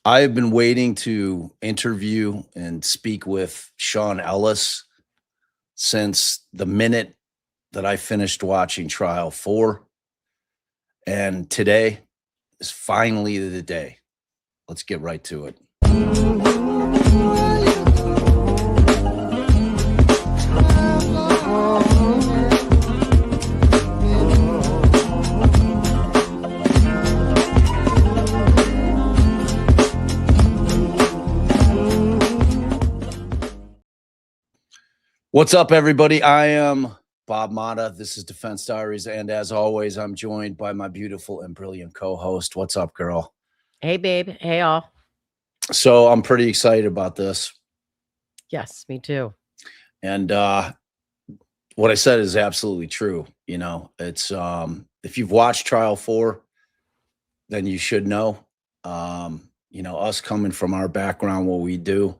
I have been waiting to interview and speak with Sean Ellis since the minute that I finished watching Trial 4. And today is finally the day. Let's get right to it. What's up, everybody? I am Bob Motta. This is Defense Diaries. And as always, I'm joined by my beautiful and brilliant co-host. What's up, girl? Hey, babe. Hey, all. So I'm pretty excited about this. Yes, me too. And what I said is absolutely true. You know, it's if you've watched Trial 4, then you should know. Us coming from our background, what we do,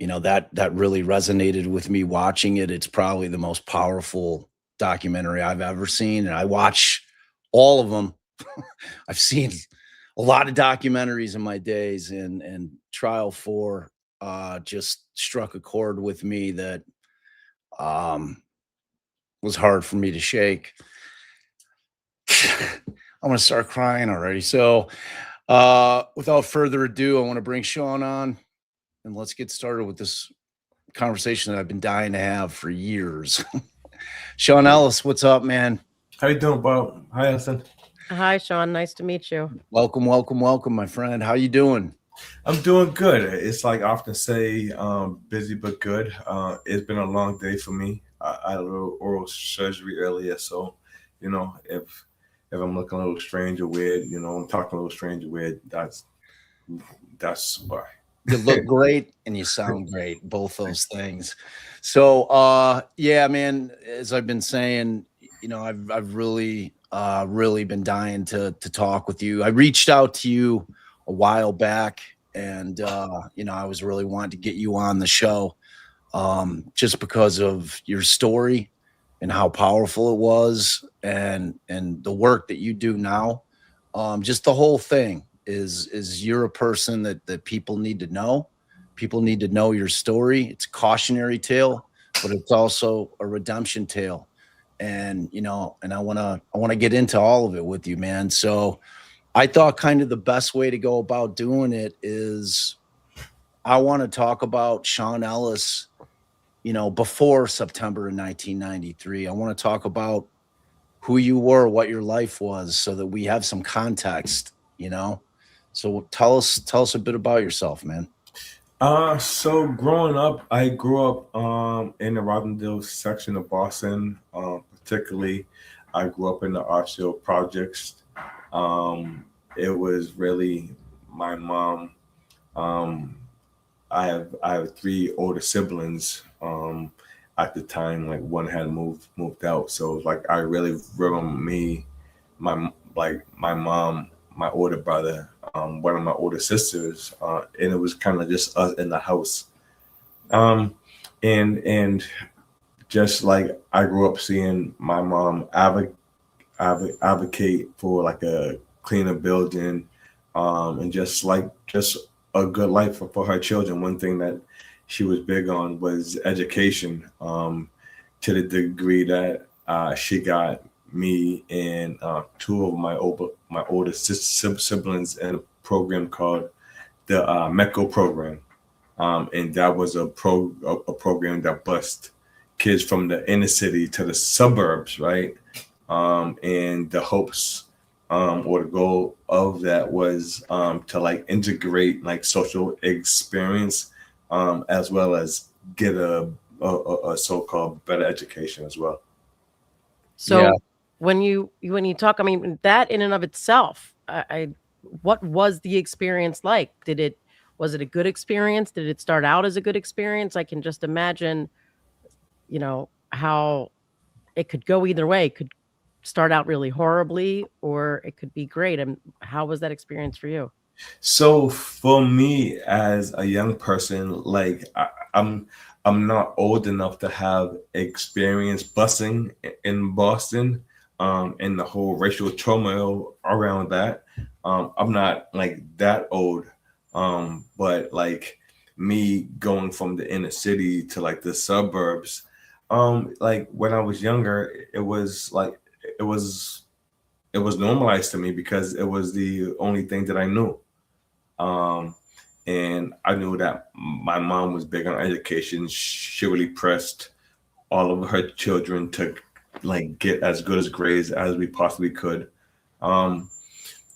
that really resonated with me watching it. It's probably the most powerful documentary I've ever seen. And I watch all of them. I've seen a lot of documentaries in my days, and Trial 4 just struck a chord with me that was hard for me to shake. I'm going to start crying already. So without further ado, I want to bring Sean on. And let's get started with this conversation that I've been dying to have for years. Sean Ellis, what's up, man? How you doing, Bob? Hi, Allison. Hi, Sean. Nice to meet you. Welcome, my friend. How you doing? I'm doing good. It's like I often say, busy but good. It's been a long day for me. I had a little oral surgery earlier, so if I'm looking a little strange or weird, I'm talking a little strange or weird. That's why. You look great and you sound great, both those things. So yeah, man, as I've been saying, I've really been dying to talk with you. I reached out to you a while back, and I was really wanting to get you on the show just because of your story and how powerful it was, and the work that you do now. Just the whole thing is you're a person that people need to know. People need to know your story. It's a cautionary tale, but it's also a redemption tale. And I want to get into all of it with you, man. So I thought kind of the best way to go about doing it is I want to talk about Sean Ellis, before September of 1993. I want to talk about who you were, what your life was, so that we have some context, So tell us a bit about yourself, man. So growing up, I grew up in the Rosendale section of Boston. Particularly, I grew up in the Archfield projects. It was really my mom. I have three older siblings. At the time, like one had moved out, so like I really remember my mom, my older brother, one of my older sisters, and it was kind of just us in the house. And just like I grew up seeing my mom advocate for like a cleaner building, and just a good life for her children. One thing that she was big on was education, to the degree that she got me and two of my older siblings in a program called the MECO program, and that was a program that bused kids from the inner city to the suburbs, right? And the hopes or the goal of that was to like integrate like social experience, as well as get a so-called better education as well. So Yeah. when you talk, I mean, that in and of itself, what was the experience like? Was it a good experience? Did it start out as a good experience? I can just imagine, how it could go either way. It could start out really horribly, or it could be great. And how was that experience for you? So for me as a young person, like I'm not old enough to have experience busing in Boston, and the whole racial turmoil around that. I'm not like that old, But like me going from the inner city to like the suburbs, like when I was younger, it was it was normalized to me because it was the only thing that I knew. Um, and I knew that my mom was big on education. She really pressed all of her children to like get as good as grades as we possibly could. Um,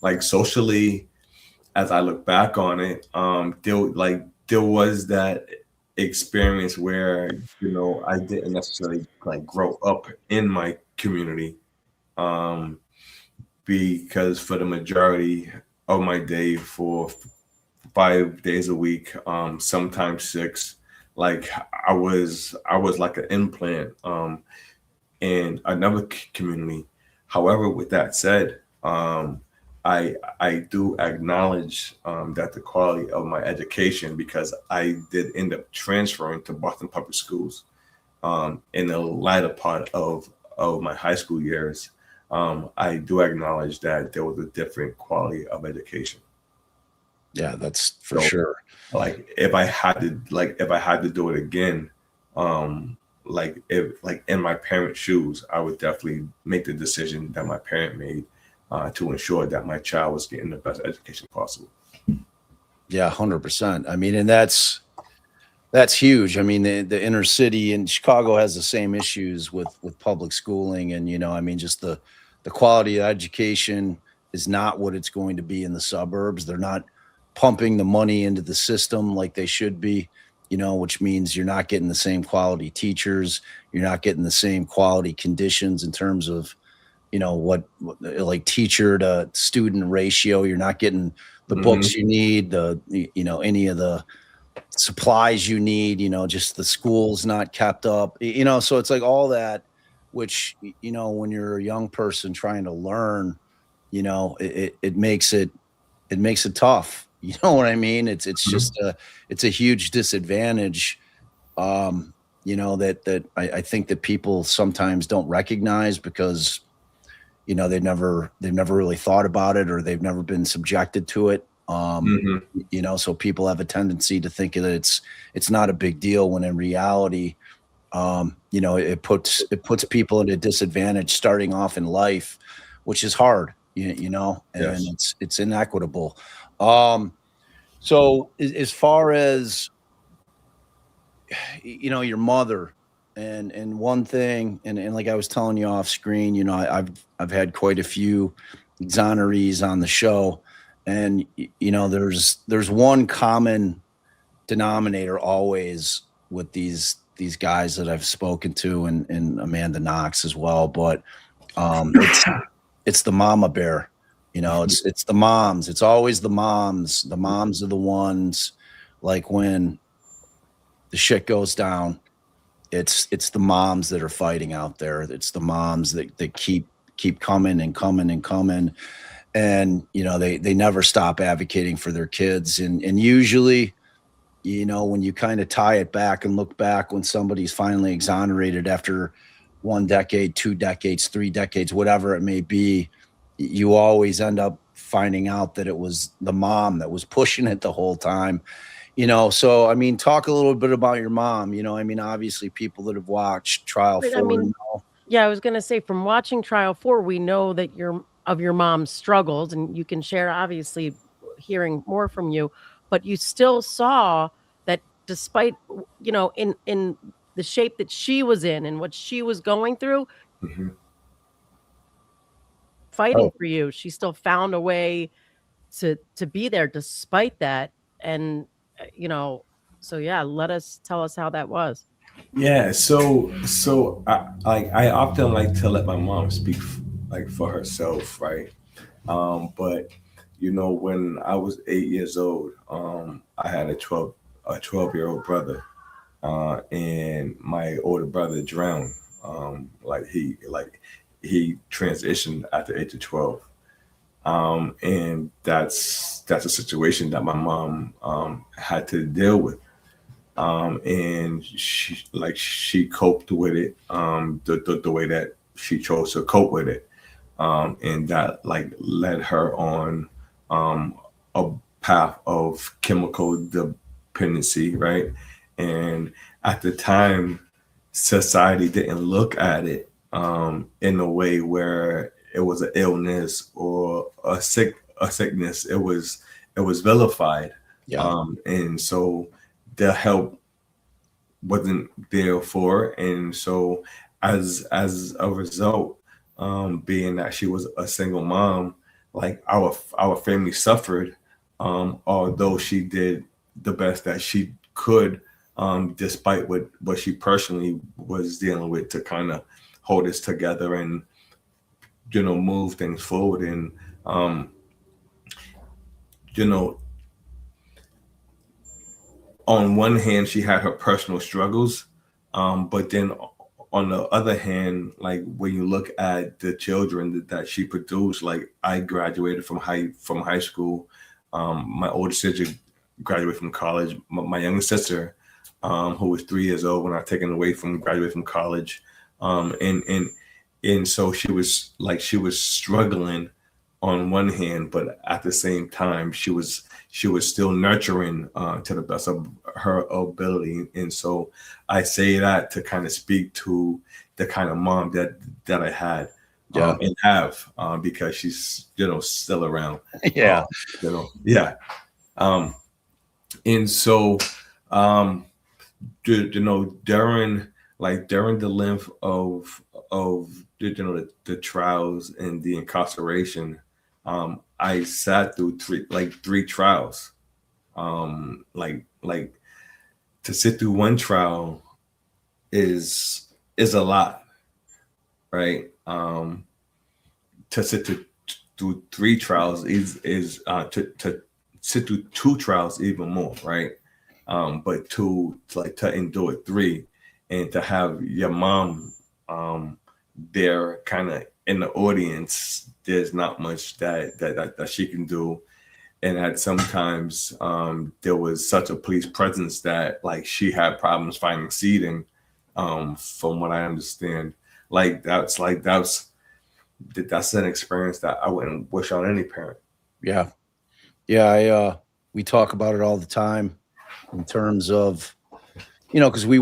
like socially, as I look back on it, there was that experience where I didn't necessarily like grow up in my community, um, because for the majority of my day, for 5 days a week, sometimes six, like I was like an implant in another community. However, with that said, I do acknowledge that the quality of my education, because I did end up transferring to Boston Public Schools in the latter part of my high school years. I do acknowledge that there was a different quality of education. Yeah, that's for So, sure. like if I had to do it again, like in my parents' shoes, I would definitely make the decision that my parent made, to ensure that my child was getting the best education possible. Yeah, 100%. I mean, and that's huge. I mean, the inner city in Chicago has the same issues with public schooling, and I mean, just the quality of education is not what it's going to be in the suburbs. They're not pumping the money into the system like they should be, which means you're not getting the same quality teachers, you're not getting the same quality conditions in terms of, what like teacher to student ratio. You're not getting the books you need, any of the supplies you need, just the school's not kept up, so it's like all that, which, when you're a young person trying to learn, it makes it tough. You know what I mean? It's just it's a huge disadvantage, that I think that people sometimes don't recognize because, they've never really thought about it, or they've never been subjected to it. So people have a tendency to think that it's not a big deal, when in reality, it puts people at a disadvantage starting off in life, which is hard, and Yes. it's inequitable. So as far as your mother, and one thing, and like I was telling you off screen, I've had quite a few exonerees on the show, and there's one common denominator always with these guys that I've spoken to, and Amanda Knox as well, but it's the mama bear. It's the moms. It's always the moms. The moms are the ones, like, when the shit goes down, it's the moms that are fighting out there. It's the moms that keep coming and coming and coming. And, they never stop advocating for their kids. And usually, when you kind of tie it back and look back, when somebody's finally exonerated after 1 decade, 2 decades, 3 decades, whatever it may be, you always end up finding out that it was the mom that was pushing it the whole time. So, I mean, talk a little bit about your mom. I mean, obviously people that have watched Trial But, 4 I mean, know. yeah, I was gonna say, from watching Trial 4, we know that your mom's struggles, and you can share, obviously, hearing more from you, but you still saw that despite, in the shape that she was in and what she was going through, hmm fighting Oh, for you, she still found a way to be there despite that, and, so yeah, tell us how that was. Yeah. So I often like to let my mom speak like for herself, right? But when I was 8 years old, I had a 12-year-old brother, and my older brother drowned. He transitioned at the age of 12. And that's a situation that my mom had to deal with. And she coped with it, the way that she chose to cope with it. And that like led her on a path of chemical dependency, right? And at the time, society didn't look at it in a way where it was an illness or a sickness. It was vilified. Yeah. And so the help wasn't there for, and so as a result, being that she was a single mom, like our family suffered, although she did the best that she could, despite what she personally was dealing with, to kind of hold us together and move things forward. And you know on one hand, she had her personal struggles, but then on the other hand, like when you look at the children that she produced, like I graduated from high school. My older sister graduated from college. My younger sister, who was 3 years old when I taken away from graduate from college, and so she was struggling on one hand, but at the same time, she was still nurturing to the best of her ability. And so I say that to kind of speak to the kind of mom that I had, and have, because she's still around. Yeah. Yeah. And so during the length of the trials and the incarceration, I sat through three trials. Like to sit through one trial is a lot, right? To sit through three trials is to sit through two trials even more, right? But to endure three, and to have your mom there kind of in the audience, there's not much that she can do. And at sometimes there was such a police presence that she had problems finding seating, from what I understand. That's an experience that I wouldn't wish on any parent. Yeah. Yeah. We talk about it all the time in terms of, because we'll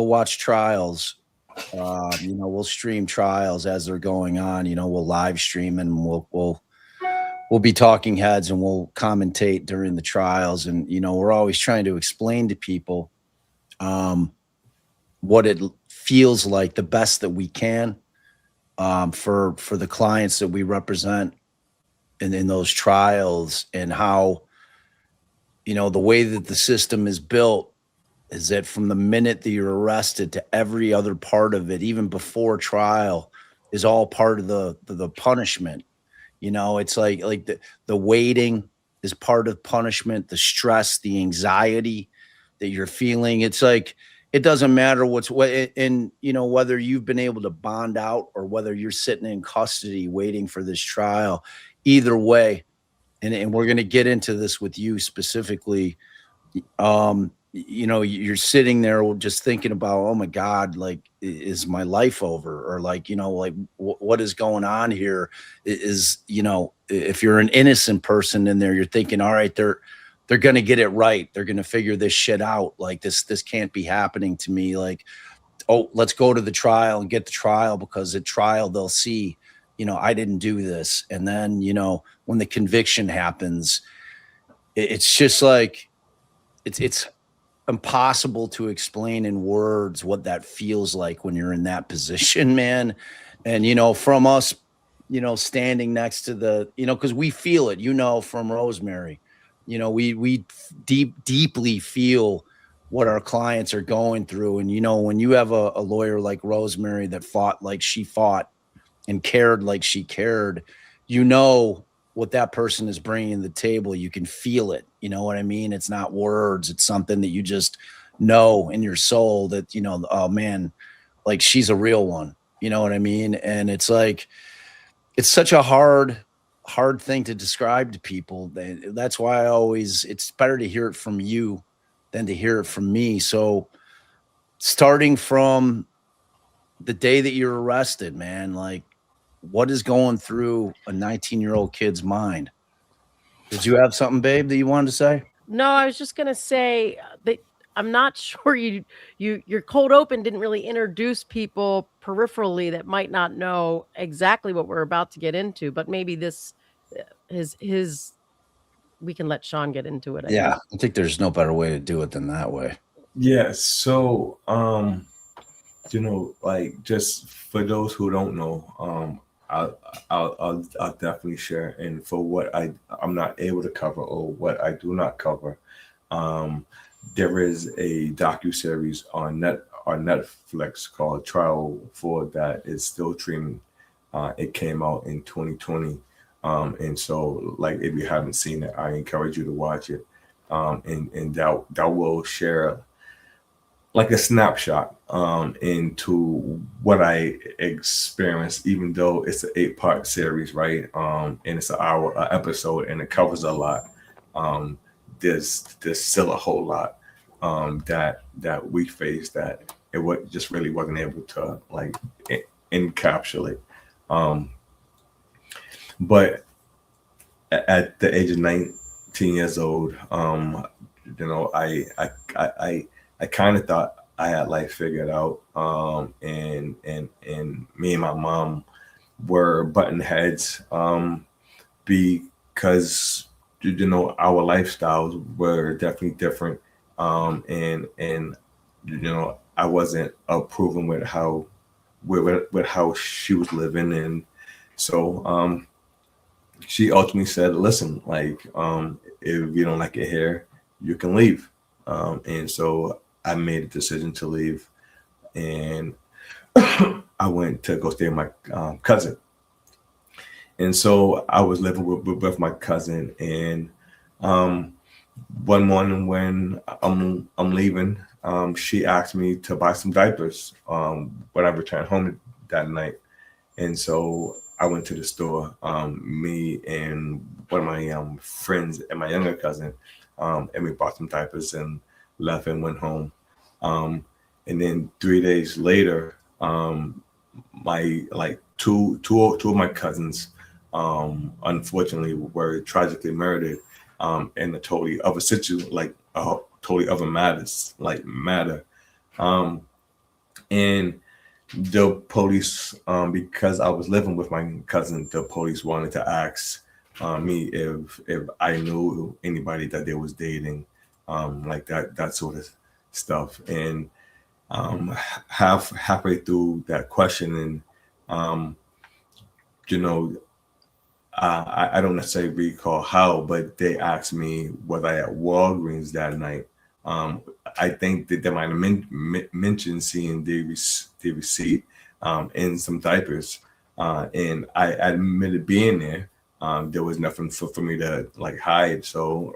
watch trials. We'll stream trials as they're going on. We'll live stream, and we'll be talking heads, and we'll commentate during the trials. And we're always trying to explain to people what it feels like, the best that we can, for the clients that we represent in those trials, and how the way that the system is built is that from the minute that you're arrested to every other part of it, even before trial, is all part of the punishment. It's like the waiting is part of punishment, the stress, the anxiety that you're feeling. It's like, it doesn't matter whether you've been able to bond out or whether you're sitting in custody waiting for this trial. Either way, and we're going to get into this with you specifically. You're sitting there just thinking about, oh my God, is my life over? Or what is going on here? If you're an innocent person in there, you're thinking, all right, they're going to get it right. They're going to figure this shit out. This can't be happening to me. Oh, let's go to the trial and get the trial, because at trial they'll see, I didn't do this. And then, when the conviction happens, it's just it's impossible to explain in words what that feels like when you're in that position, man. And, from us, standing next to because we feel it, from Rosemary, we deeply feel what our clients are going through. And, when you have a lawyer like Rosemary that fought like she fought and cared like she cared, what that person is bringing to the table. You can feel it. You know what I mean? It's not words. It's something that you just know in your soul that, oh man, she's a real one. You know what I mean? And it's such a hard thing to describe to people. That's why it's better to hear it from you than to hear it from me. So starting from the day that you're arrested, man, what is going through a 19-year-old kid's mind? Did you have something, babe, that you wanted to say? No, I was just gonna say that I'm not sure your cold open didn't really introduce people peripherally that might not know exactly what we're about to get into, but maybe this his we can let Sean get into it. I Yeah, guess. I think there's no better way to do it than that way. Yeah. So, like just for those who don't know, I'll definitely share. And for what I'm not able to cover or what I do not cover, there is a docuseries on Netflix called Trial 4 that is still streaming. It came out in 2020. And so, like, if you haven't seen it, I encourage you to watch it. And that will share like a snapshot into what I experienced, even though it's an 8-part series, right? And it's an hour episode, and it covers a lot. There's still a whole lot that we faced that it just really wasn't able to like encapsulate. But at the age of 19 years old, I kind of thought I had life figured out, and me and my mom were button heads, because our lifestyles were definitely different, and I wasn't approving with how she was living, and so she ultimately said, "Listen, like, if you don't like it here, you can leave." And so I made a decision to leave, and I went to go stay with my cousin. And so I was living with my cousin, and one morning when I'm leaving, she asked me to buy some diapers when I returned home that night. And so I went to the store, me and one of my friends and my younger cousin, and we bought some diapers and left and went home. And then 3 days later, my like two of my cousins, unfortunately, were tragically murdered in a totally other situation, like totally other matter. And the police, because I was living with my cousin, the police wanted to ask me if I knew anybody that they was dating, like that sort of stuff. And halfway through that questioning, I don't necessarily recall how, but they asked me was I at Walgreens that night. I think that they might have mentioned seeing the receipt in some diapers, and I admitted being there. There was nothing for me to like hide, so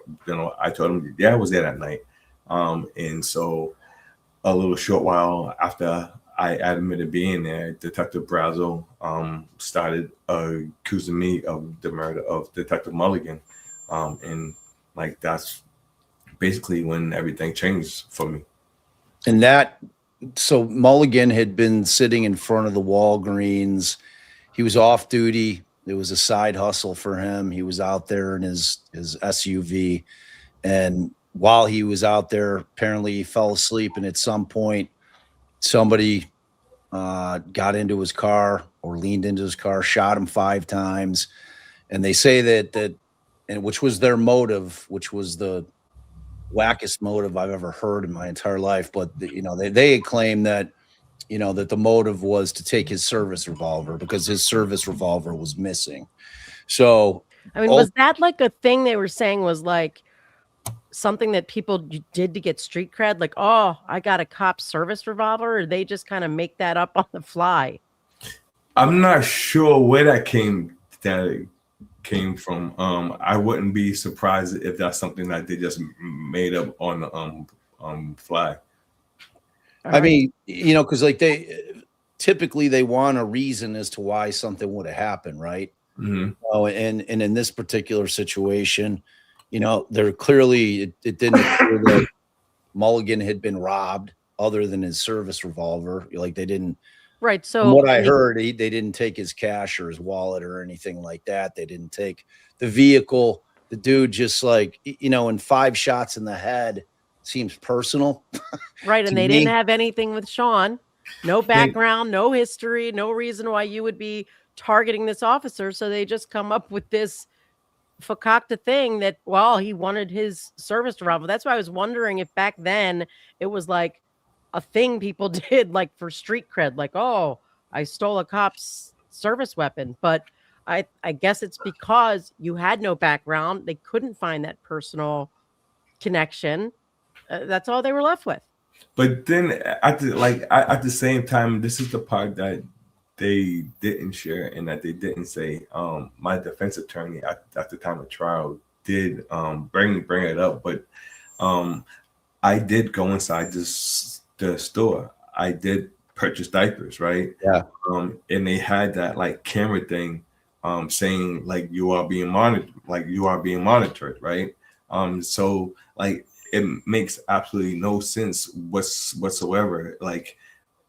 I told them, yeah, I was there that night. And so a little short while after I admitted being there, Detective Brazel started accusing me of the murder of Detective Mulligan, and like that's basically when everything changed for me. And so Mulligan had been sitting in front of the Walgreens. He was off duty. It was a side hustle for him. He was out there in his SUV. And while he was out there, apparently he fell asleep. And at some point, somebody got into his car or leaned into his car, shot him 5 times. And they say that and which was their motive, which was the wackest motive I've ever heard in my entire life. But they claim that that the motive was to take his service revolver because his service revolver was missing. So I mean, was that like a thing they were saying was like something that people did to get street cred? Like, oh, I got a cop service revolver, or they just kind of make that up on the fly? I'm not sure where that came from. I wouldn't be surprised if that's something that they just made up on the fly. I mean, because like they typically want a reason as to why something would have happened, right? Mm-hmm. Oh, and in this particular situation, they're clearly it didn't appear that Mulligan had been robbed other than his service revolver. Like they didn't. Right. So from what I heard, they didn't take his cash or his wallet or anything like that. They didn't take the vehicle the dude just like, you know, in 5 shots in the head seems personal. Right. And they me. didn't have anything with Sean, no background, no history, no reason why you would be targeting this officer. So they just come up with this fakakta thing that, well, he wanted his service to rival. That's why I was wondering if back then it was like a thing people did, like for street cred, like, oh, I stole a cop's service weapon. But I guess it's because you had no background. They couldn't find that personal connection. That's all they were left with. But then at the same time, this is the part that they didn't share and that they didn't say. My defense attorney at the time of trial did bring it up, but I did go inside the store. I did purchase diapers, right? Yeah. And they had that like camera thing saying like you are being monitored, right? So like it makes absolutely no sense whatsoever. Like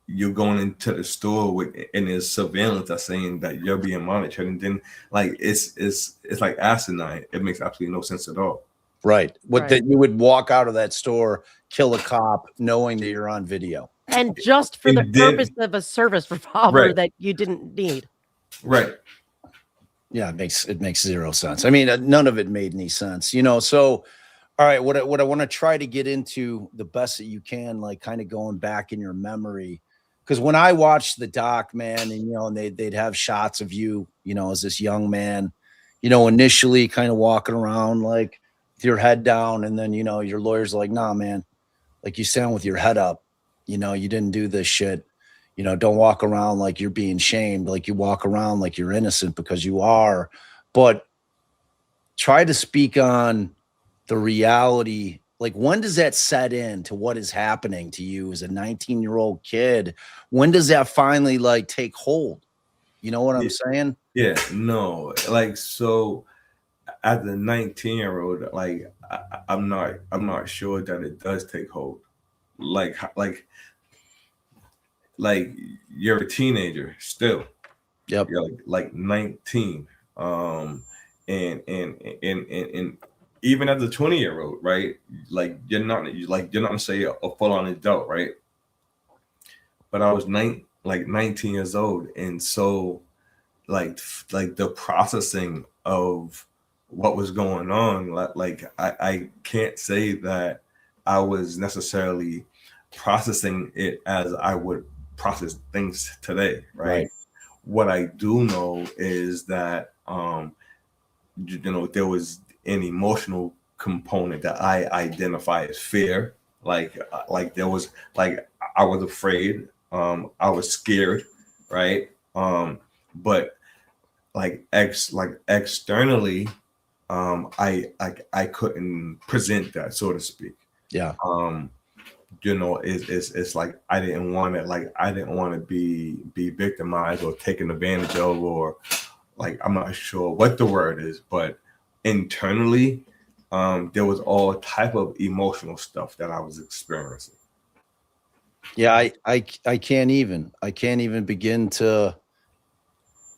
you're going into the store and there's surveillance that's saying that you're being monitored, and then like it's like asinine. It makes absolutely no sense at all. Right. That you would walk out of that store, kill a cop, knowing that you're on video. And just for the purpose of a service revolver that you didn't need. Right. Yeah, it makes zero sense. I mean, none of it made any sense, you know. So, all right, what I want to try to get into the best that you can, like kind of going back in your memory, because when I watched the doc, man, and you know, and they'd have shots of you, you know, as this young man, you know, initially kind of walking around like with your head down, and then you know, your lawyer's like, nah, man, like you stand with your head up, you know, you didn't do this shit. You know, don't walk around like you're being shamed, like you walk around like you're innocent, because you are. But try to speak on the reality. Like, when does that set in to what is happening to you as a 19-year-old kid? When does that finally like take hold? You know what I'm saying? Yeah, no, like, so as a 19-year-old, like I'm not sure that it does take hold. Like you're a teenager still. Yep. You're like 19. And even as a 20-year-old, right? Like you're not gonna say a full-on adult, right? But I was 19 years old, and so like the processing of what was going on, like I can't say that I was necessarily processing it as I would process things today, right? What I do know is that you know, there was an emotional component that I identify as fear. Like there was, like, I was afraid, I was scared, right? But like externally, I couldn't present that, so to speak. Yeah. You know, it's like I didn't want to be victimized or taken advantage of, or like, I'm not sure what the word is, but internally, there was all type of emotional stuff that I was experiencing. Yeah, I can't even begin to,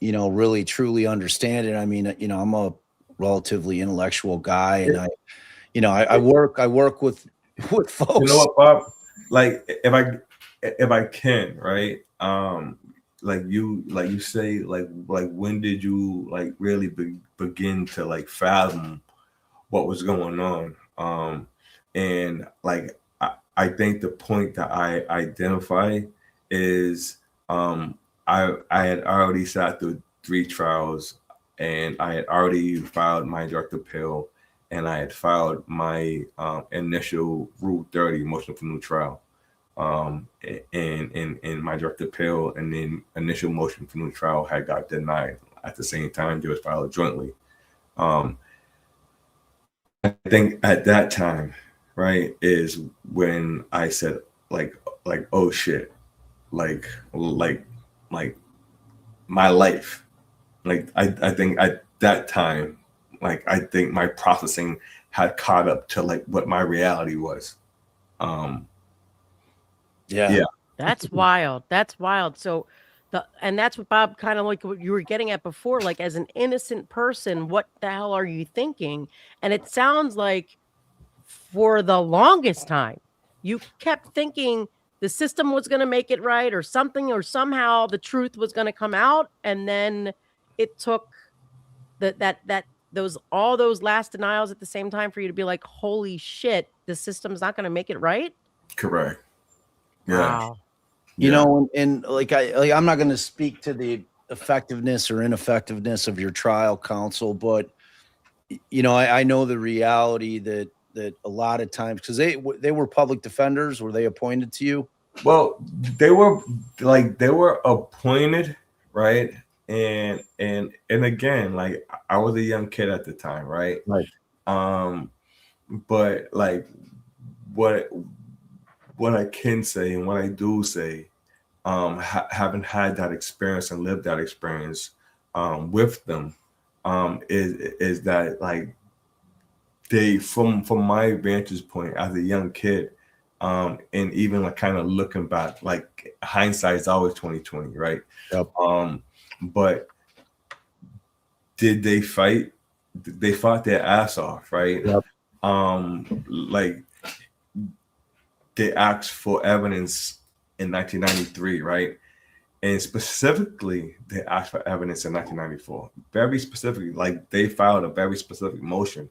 you know, really truly understand it. I mean, you know, I'm a relatively intellectual guy, and I work with folks. You know what, Bob? Like, if I can, right? Like you say, like when did you like really begin to like fathom what was going on? And like I think the point that I identify is I had already sat through 3 trials, and I had already filed my direct appeal, and I had filed my initial Rule 30 motion for new trial. And my direct appeal and then initial motion for new trial had got denied at the same time. They was filed jointly. I think at that time, right, is when I said like oh shit, like my life. Like I think at that time, like I think my processing had caught up to like what my reality was. Yeah. That's wild. That's wild. So And that's what Bob kind of like what you were getting at before, like as an innocent person, what the hell are you thinking? And it sounds like for the longest time, you kept thinking the system was going to make it right or something, or somehow the truth was going to come out. And then it took all those last denials at the same time for you to be like, holy shit, the system's not going to make it right. Correct. Yeah. Wow. You know, and I'm not going to speak to the effectiveness or ineffectiveness of your trial counsel, but you know, I know the reality that a lot of times, because they were public defenders, were they appointed to you? Well, they were appointed, right? And again, like I was a young kid at the time, right? Right. But like what I can say and what I do say, having had that experience and lived that experience with them, is that like they from my vantage point as a young kid, and even like kind of looking back, like hindsight is always 20/20, right? Yep. But did they fight? They fought their ass off, right? Yep. Like they asked for evidence in 1993, right? And specifically, they asked for evidence in 1994. Very specifically, like they filed a very specific motion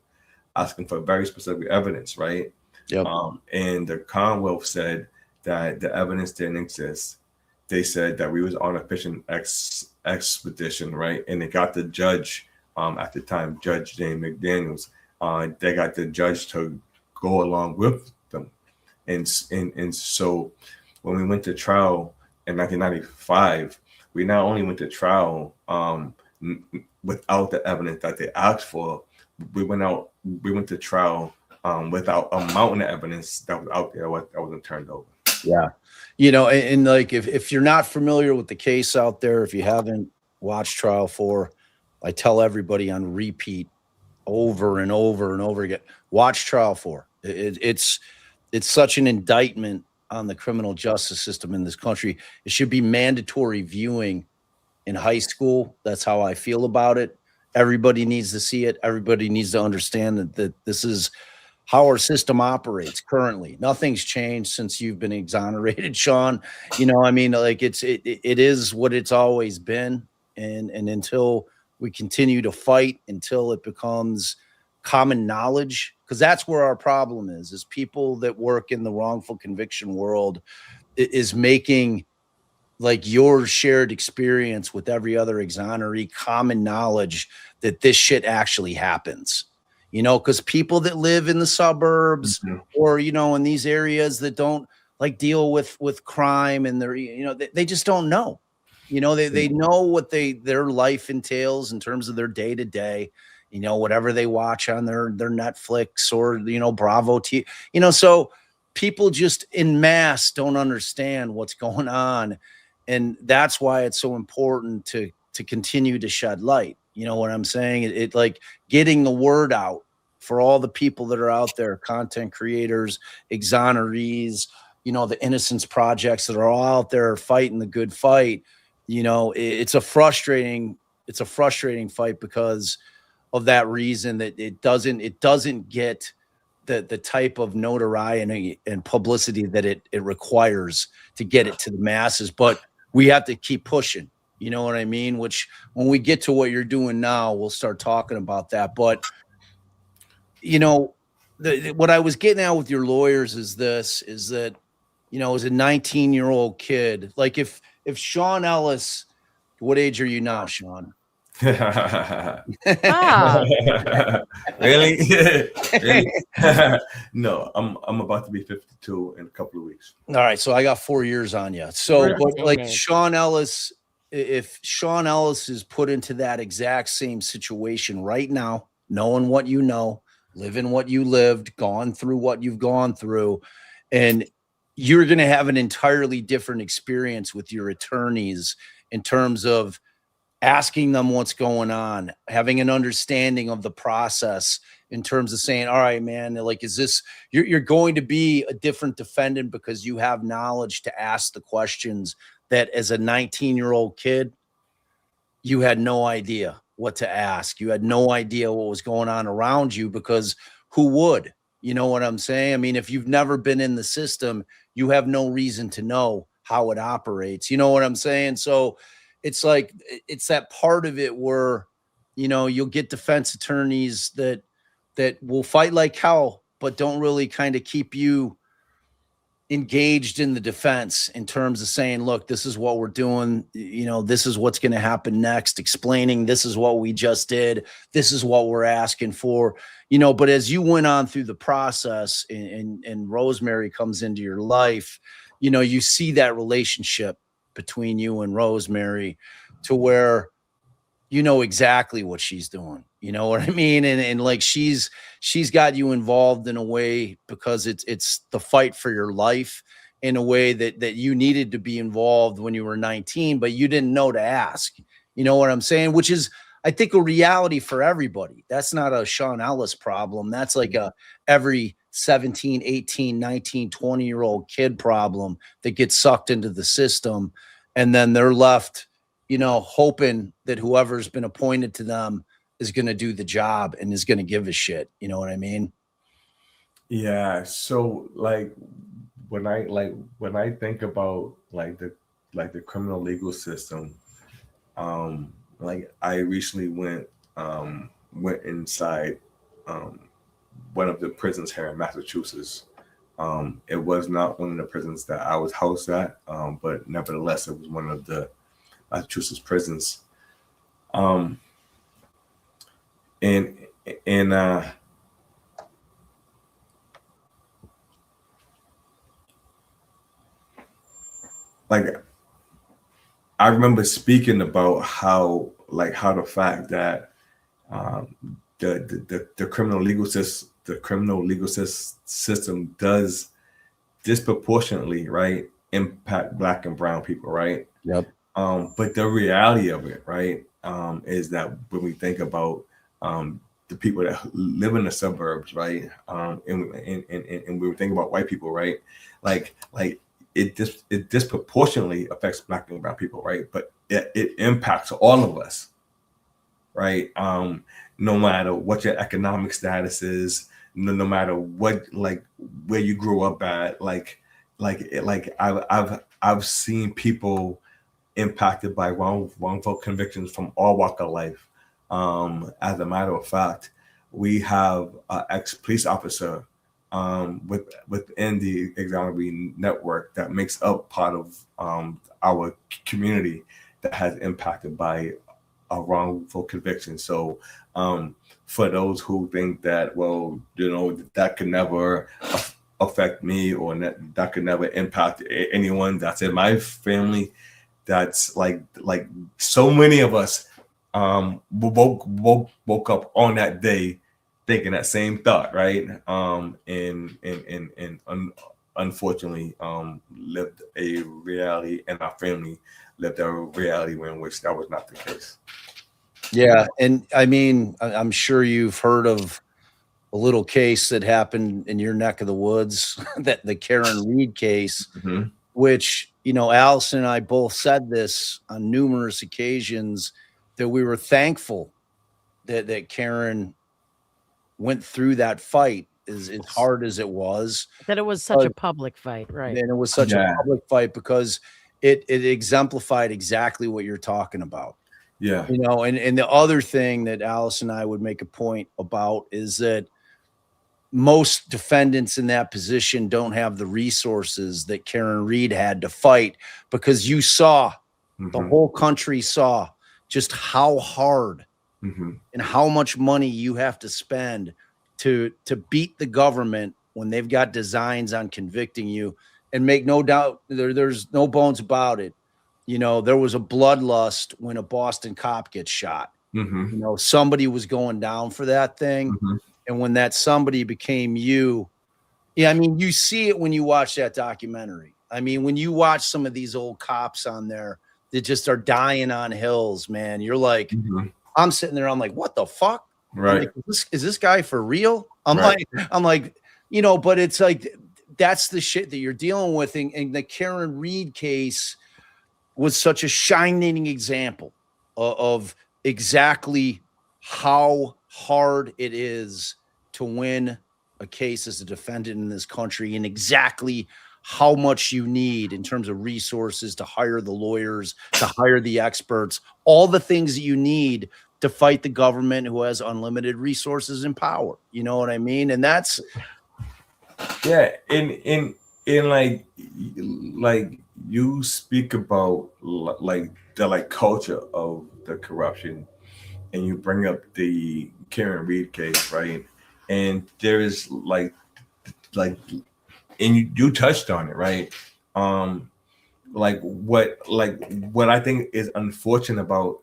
asking for very specific evidence, right? Yep. And the Commonwealth said that the evidence didn't exist. They said that we was on a fishing expedition, right? And they got the judge at the time, Judge James McDaniels. They got the judge to go along with them, and so when we went to trial in 1995, we not only went to trial without the evidence that they asked for, we went to trial without a mountain of evidence that was out there that wasn't turned over. Yeah. You know, and like if you're not familiar with the case out there, if you haven't watched Trial 4, I tell everybody on repeat over and over and over again, watch Trial 4. It's such an indictment on the criminal justice system in this country. It should be mandatory viewing in high school. That's how I feel about it. Everybody needs to see it. Everybody needs to understand that this is how our system operates currently. Nothing's changed since you've been exonerated, Sean. You know, I mean, like it is what it's always been. And until we continue to fight, until it becomes common knowledge, because that's where our problem is people that work in the wrongful conviction world is making like your shared experience with every other exoneree common knowledge that this shit actually happens. You know, because people that live in the suburbs or, you know, in these areas that don't like deal with crime and they're, you know, they just don't know. You know, they know what their life entails in terms of their day to day, you know, whatever they watch on their Netflix or, you know, Bravo TV, you know, so people just en masse don't understand what's going on. And that's why it's so important to continue to shed light. You know what I'm saying? It like getting the word out for all the people that are out there, content creators, exonerees, you know, the innocence projects that are all out there fighting the good fight. You know, it's a frustrating fight because of that reason that it doesn't get the type of notoriety and publicity that it requires to get it to the masses. But we have to keep pushing. You know what I mean? Which when we get to what you're doing now, we'll start talking about that. But, you know, what I was getting at with your lawyers is that, you know, as a 19-year-old kid, like if Sean Ellis, what age are you now, Sean? Really? Really? No, I'm about to be 52 in a couple of weeks. All right, so I got 4 years on you. So, but like Sean Ellis, if Sean Ellis is put into that exact same situation right now, knowing what you know, living what you lived, gone through what you've gone through, and you're going to have an entirely different experience with your attorneys in terms of asking them what's going on, having an understanding of the process in terms of saying, all right, man, like, is this, you're going to be a different defendant because you have knowledge to ask the questions that as a 19-year-old kid, you had no idea what to ask. You had no idea what was going on around you, because who would? You know what I'm saying? I mean, if you've never been in the system, you have no reason to know how it operates. You know what I'm saying? So it's like, it's that part of it where, you know, you'll get defense attorneys that will fight like hell, but don't really kind of keep you engaged in the defense in terms of saying, look, this is what we're doing. You know, this is what's going to happen next, explaining this is what we just did. This is what we're asking for, you know. But as you went on through the process and Rosemary comes into your life, you know, you see that relationship between you and Rosemary to where you know exactly what she's doing. You know what I mean? And like she's got you involved in a way because it's the fight for your life in a way that you needed to be involved when you were 19, but you didn't know to ask. You know what I'm saying? Which is, I think, a reality for everybody. That's not a Sean Ellis problem. That's like a every 17, 18, 19, 20-year-old kid problem that gets sucked into the system. And then they're left, you know, hoping that whoever's been appointed to them is going to do the job and is going to give a shit. You know what I mean? Yeah. So like when I think about the criminal legal system, like I recently went inside one of the prisons here in Massachusetts. It was not one of the prisons that I was housed at, but nevertheless, it was one of the Massachusetts prisons. And like I remember speaking about how the fact that the criminal legal system does disproportionately, right, impact Black and brown people, right? Yep. But the reality of it, right, is that when we think about the people that live in the suburbs, right, and we were thinking about white people, right, like it disproportionately affects Black and brown people, right, but it impacts all of us, right, no matter what your economic status is, no matter what, like where you grew up at, I've seen people impacted by wrongful convictions from all walk of life. As a matter of fact, we have an ex-police officer within the Exoneree Network that makes up part of our community that has impacted by a wrongful conviction. So for those who think that, well, you know, that could never affect me or that could never impact anyone that's in my family, that's like so many of us woke up on that day thinking that same thought, right? And unfortunately lived a reality, and our family lived a reality in which that was not the case. Yeah. And I mean, I'm sure you've heard of a little case that happened in your neck of the woods, that the Karen Reed case, Mm-hmm. which, you know, Allison and I both said this on numerous occasions, that we were thankful that Karen went through that fight as hard as it was. That it was such a public fight, right? And it was such a public fight because it exemplified exactly what you're talking about. Yeah. You know, and the other thing that Alice and I would make a point about is that most defendants in that position don't have the resources that Karen Reed had to fight, because you saw, the whole country saw just how hard and how much money you have to spend to beat the government when they've got designs on convicting you. And make no doubt, there's no bones about it. You know, there was a bloodlust when a Boston cop gets shot. You know, somebody was going down for that thing. And when that somebody became you, yeah, I mean, you see it when you watch that documentary. I mean, when you watch some of these old cops on there that just are dying on hills, man, you're like, I'm sitting there, I'm like, what the fuck? Right. Like, is this guy for real? I'm like, you know, but it's like, that's the shit that you're dealing with. In the Karen Reed case, was such a shining example of exactly how hard it is to win a case as a defendant in this country, and exactly how much you need in terms of resources to hire the lawyers, to hire the experts, all the things that you need to fight the government who has unlimited resources and power. You know what I mean? And that's in like you speak about like the culture of the corruption, and you bring up the Karen Reed case, right? And there is like and you touched on it, right? What I think is unfortunate about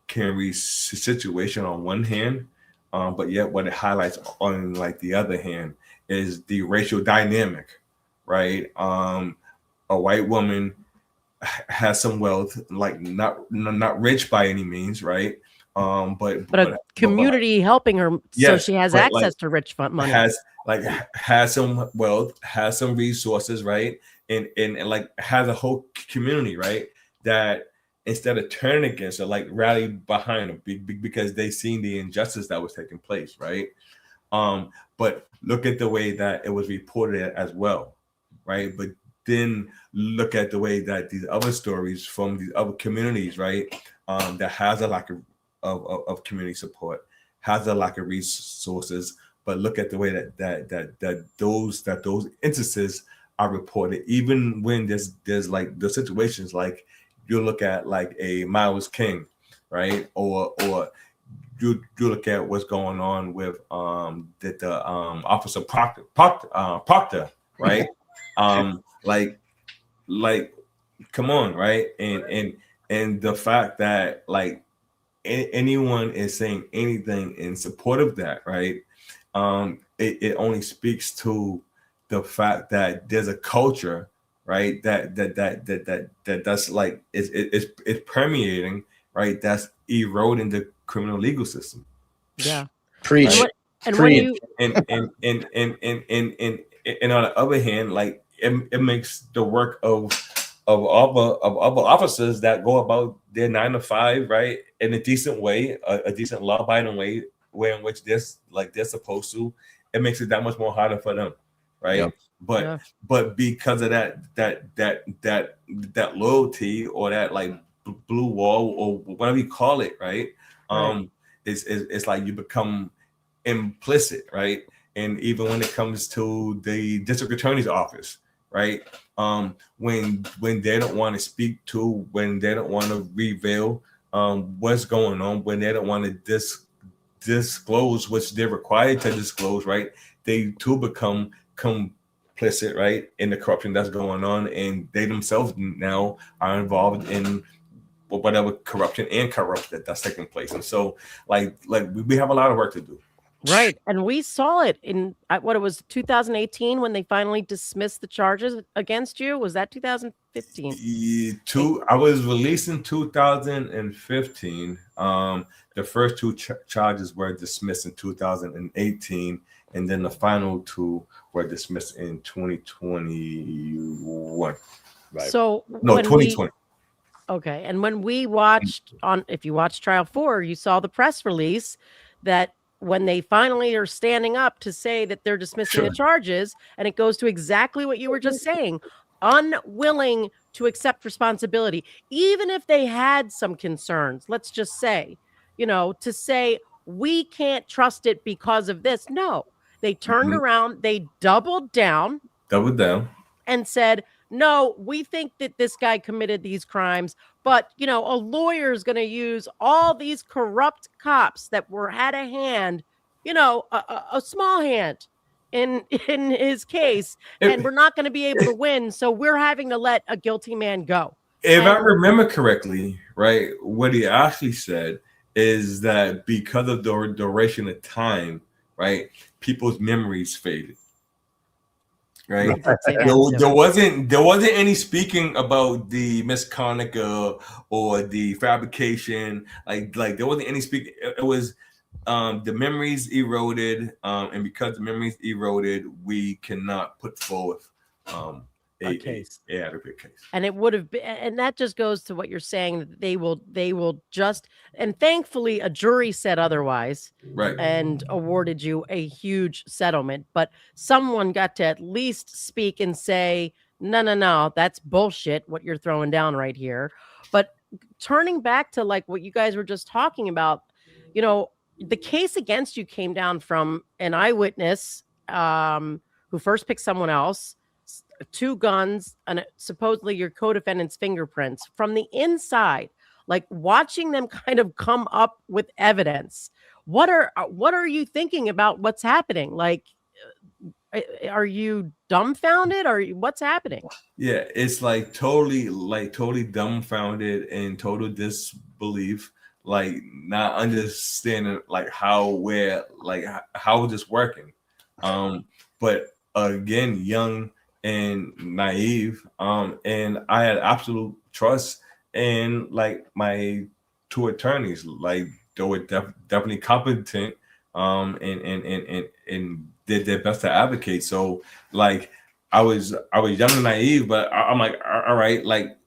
Karen Reed's situation on one hand, but yet what it highlights on like the other hand is the racial dynamic, right? A white woman has some wealth, like not rich by any means, right? But a community helping her, so she has access to rich fund money. Has some wealth, has some resources, right? And like has a whole community, right? That instead of turning against her, like rally behind her because they seen the injustice that was taking place, right? But look at the way that it was reported as well, right? But then look at the way that these other stories from these other communities, right? That has a lack of community support, has a lack of resources, but look at the way that those instances are reported, even when there's like the situations like you look at like a Miles King, right? Or you look at what's going on with the Officer Proctor, right? like come on, right? And the fact that like anyone is saying anything in support of that, right? It only speaks to the fact that there's a culture, right? That's like it's permeating, right? That's eroding the criminal legal system. Yeah. Preach. And when you and on the other hand, like it makes the work of other officers that go about their 9 to 5, right, in a decent way, a decent law-abiding way in which they're supposed to. It makes it that much more harder for them, right? Yep. But because of that loyalty or that like blue wall or whatever you call it, right? It's like you become implicit, right? And even when it comes to the district attorney's office, right? When they don't want to speak to, when they don't want to reveal what's going on, when they don't want to disclose which they're required to disclose, right? They too become complicit, right, in the corruption that's going on, and they themselves now are involved in whatever corruption and corruption that's taking place. And so, like we have a lot of work to do. Right. And we saw it in what it was 2018 when they finally dismissed the charges against you. Was that 2015? I was released in 2015. The first two charges were dismissed in 2018, and then the final two were dismissed in 2021. Right. So no, 2020. Okay. And when we watched if you watched trial 4, you saw the press release that when they finally are standing up to say that they're dismissing the charges, and it goes to exactly what you were just saying, unwilling to accept responsibility, even if they had some concerns, let's just say, to say, we can't trust it because of this. No, they turned around, they doubled down and said, no, we think that this guy committed these crimes, but, a lawyer is going to use all these corrupt cops that had a hand, a small hand in his case, and we're not going to be able to win. So we're having to let a guilty man go. If I remember correctly, right, what he actually said is that because of the duration of time, right, people's memories faded. Right. There wasn't any speaking about the misconduct or the fabrication. Like there wasn't any speaking. It was the memories eroded, and because the memories eroded, we cannot put forth a case. Yeah, a big case. And it would have been, and that just goes to what you're saying, that they will just, and thankfully a jury said otherwise, Right. and awarded you a huge settlement. But someone got to at least speak and say, no, that's bullshit what you're throwing down right here. But turning back to like what you guys were just talking about, you know, the case against you came down from an eyewitness who first picked someone else, 2 guns, and supposedly your co-defendant's fingerprints from the inside, like watching them kind of come up with evidence. What are you thinking about what's happening? Like, are you dumbfounded, or what's happening? Yeah, it's like totally dumbfounded and total disbelief, like not understanding like how is this working. But again, young and naive, and I had absolute trust in like my 2 attorneys. Like they were definitely competent, and did their best to advocate. So like I was young and naive, but I'm like, all right, like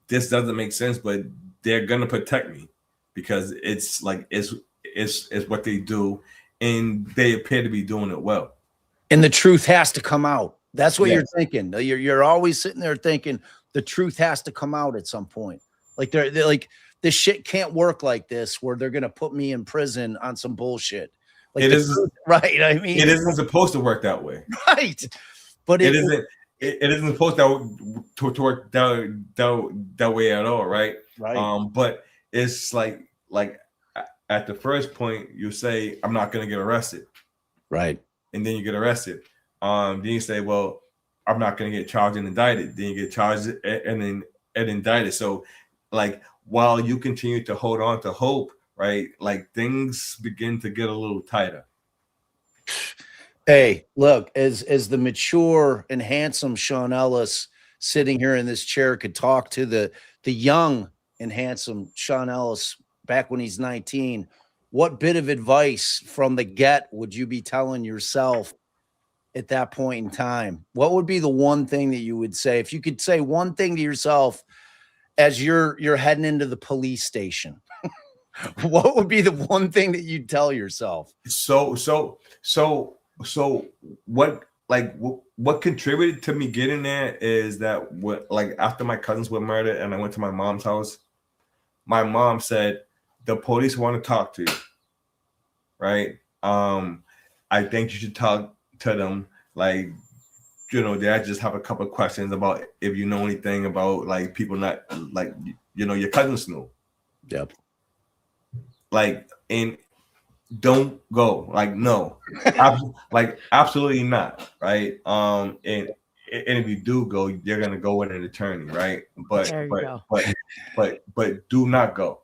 this doesn't make sense, but they're gonna protect me because it's like it's what they do, and they appear to be doing it well. And the truth has to come out. That's what you're thinking. You're always sitting there thinking the truth has to come out at some point. Like they're like, this shit can't work like this, where they're gonna put me in prison on some bullshit. Like it isn't right. I mean, it isn't supposed to work that way. Right. But it isn't. It isn't supposed to work that way at all. Right. Right. But it's like at the first point you say, I'm not gonna get arrested. Right. And then you get arrested. Then you say, well, I'm not going to get charged and indicted. Then you get charged and indicted. So like, while you continue to hold on to hope, right, like things begin to get a little tighter. Hey, look, as the mature and handsome Sean Ellis sitting here in this chair could talk to the young and handsome Sean Ellis back when he's 19, what bit of advice from the get would you be telling yourself at that point in time? What would be the one thing that you would say, if you could say one thing to yourself as you're heading into the police station? What would be the one thing that you'd tell yourself? So what contributed to me getting there is that after my cousins were murdered and I went to my mom's house, my mom said, the police want to talk to you, right? I think you should talk to them, like, you know, they just have a couple of questions about if you know anything about like people not like, you know, your cousins knew. Yep. Like, and don't go. Like, no, absolutely not, right? And if you do go, you're gonna go with an attorney, right? But do not go.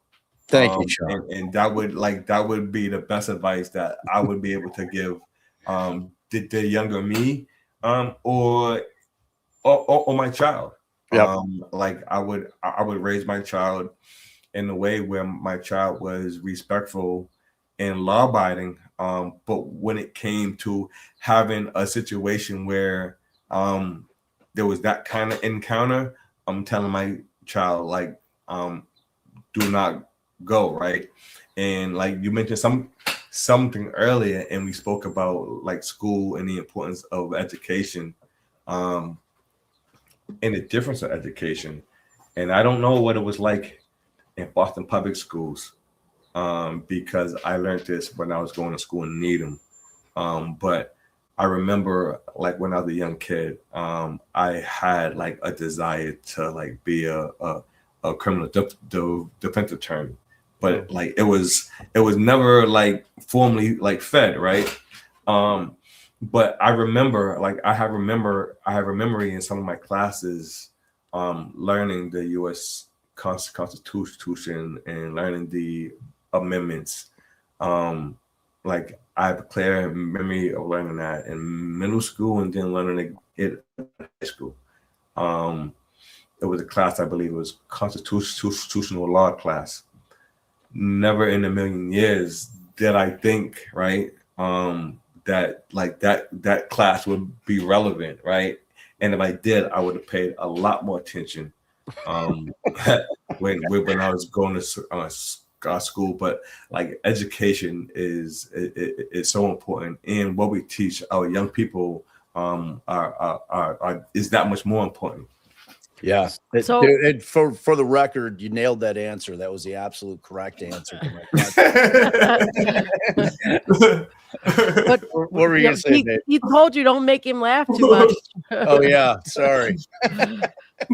Thank you, Sean. And that would be the best advice that I would be able to give the younger me, or my child. Yep. Like I would raise my child in a way where my child was respectful and law-abiding. But when it came to having a situation where there was that kind of encounter, I'm telling my child, like, do not go, right? And like you mentioned something earlier, and we spoke about like school and the importance of education, and the difference of education. And I don't know what it was like in Boston public schools, because I learned this when I was going to school in Needham. But I remember like when I was a young kid, I had like a desire to like be a criminal defense attorney. But like it was never like formally like fed, right? But I remember, like I have a memory in some of my classes, learning the U.S. Constitution and learning the amendments. Like I have a clear memory of learning that in middle school and then learning it in high school. It was a class, I believe it was constitutional law class. Never in a million years did I think, right, that like that class would be relevant, right? And if I did, I would have paid a lot more attention when I was going to school. But like education is so important, and what we teach our young people is that much more important. Yeah. So- Dude, for the record, you nailed that answer. That was the absolute correct answer to my question. But What were you gonna say, Dave? he told you don't make him laugh too much. Oh yeah, sorry.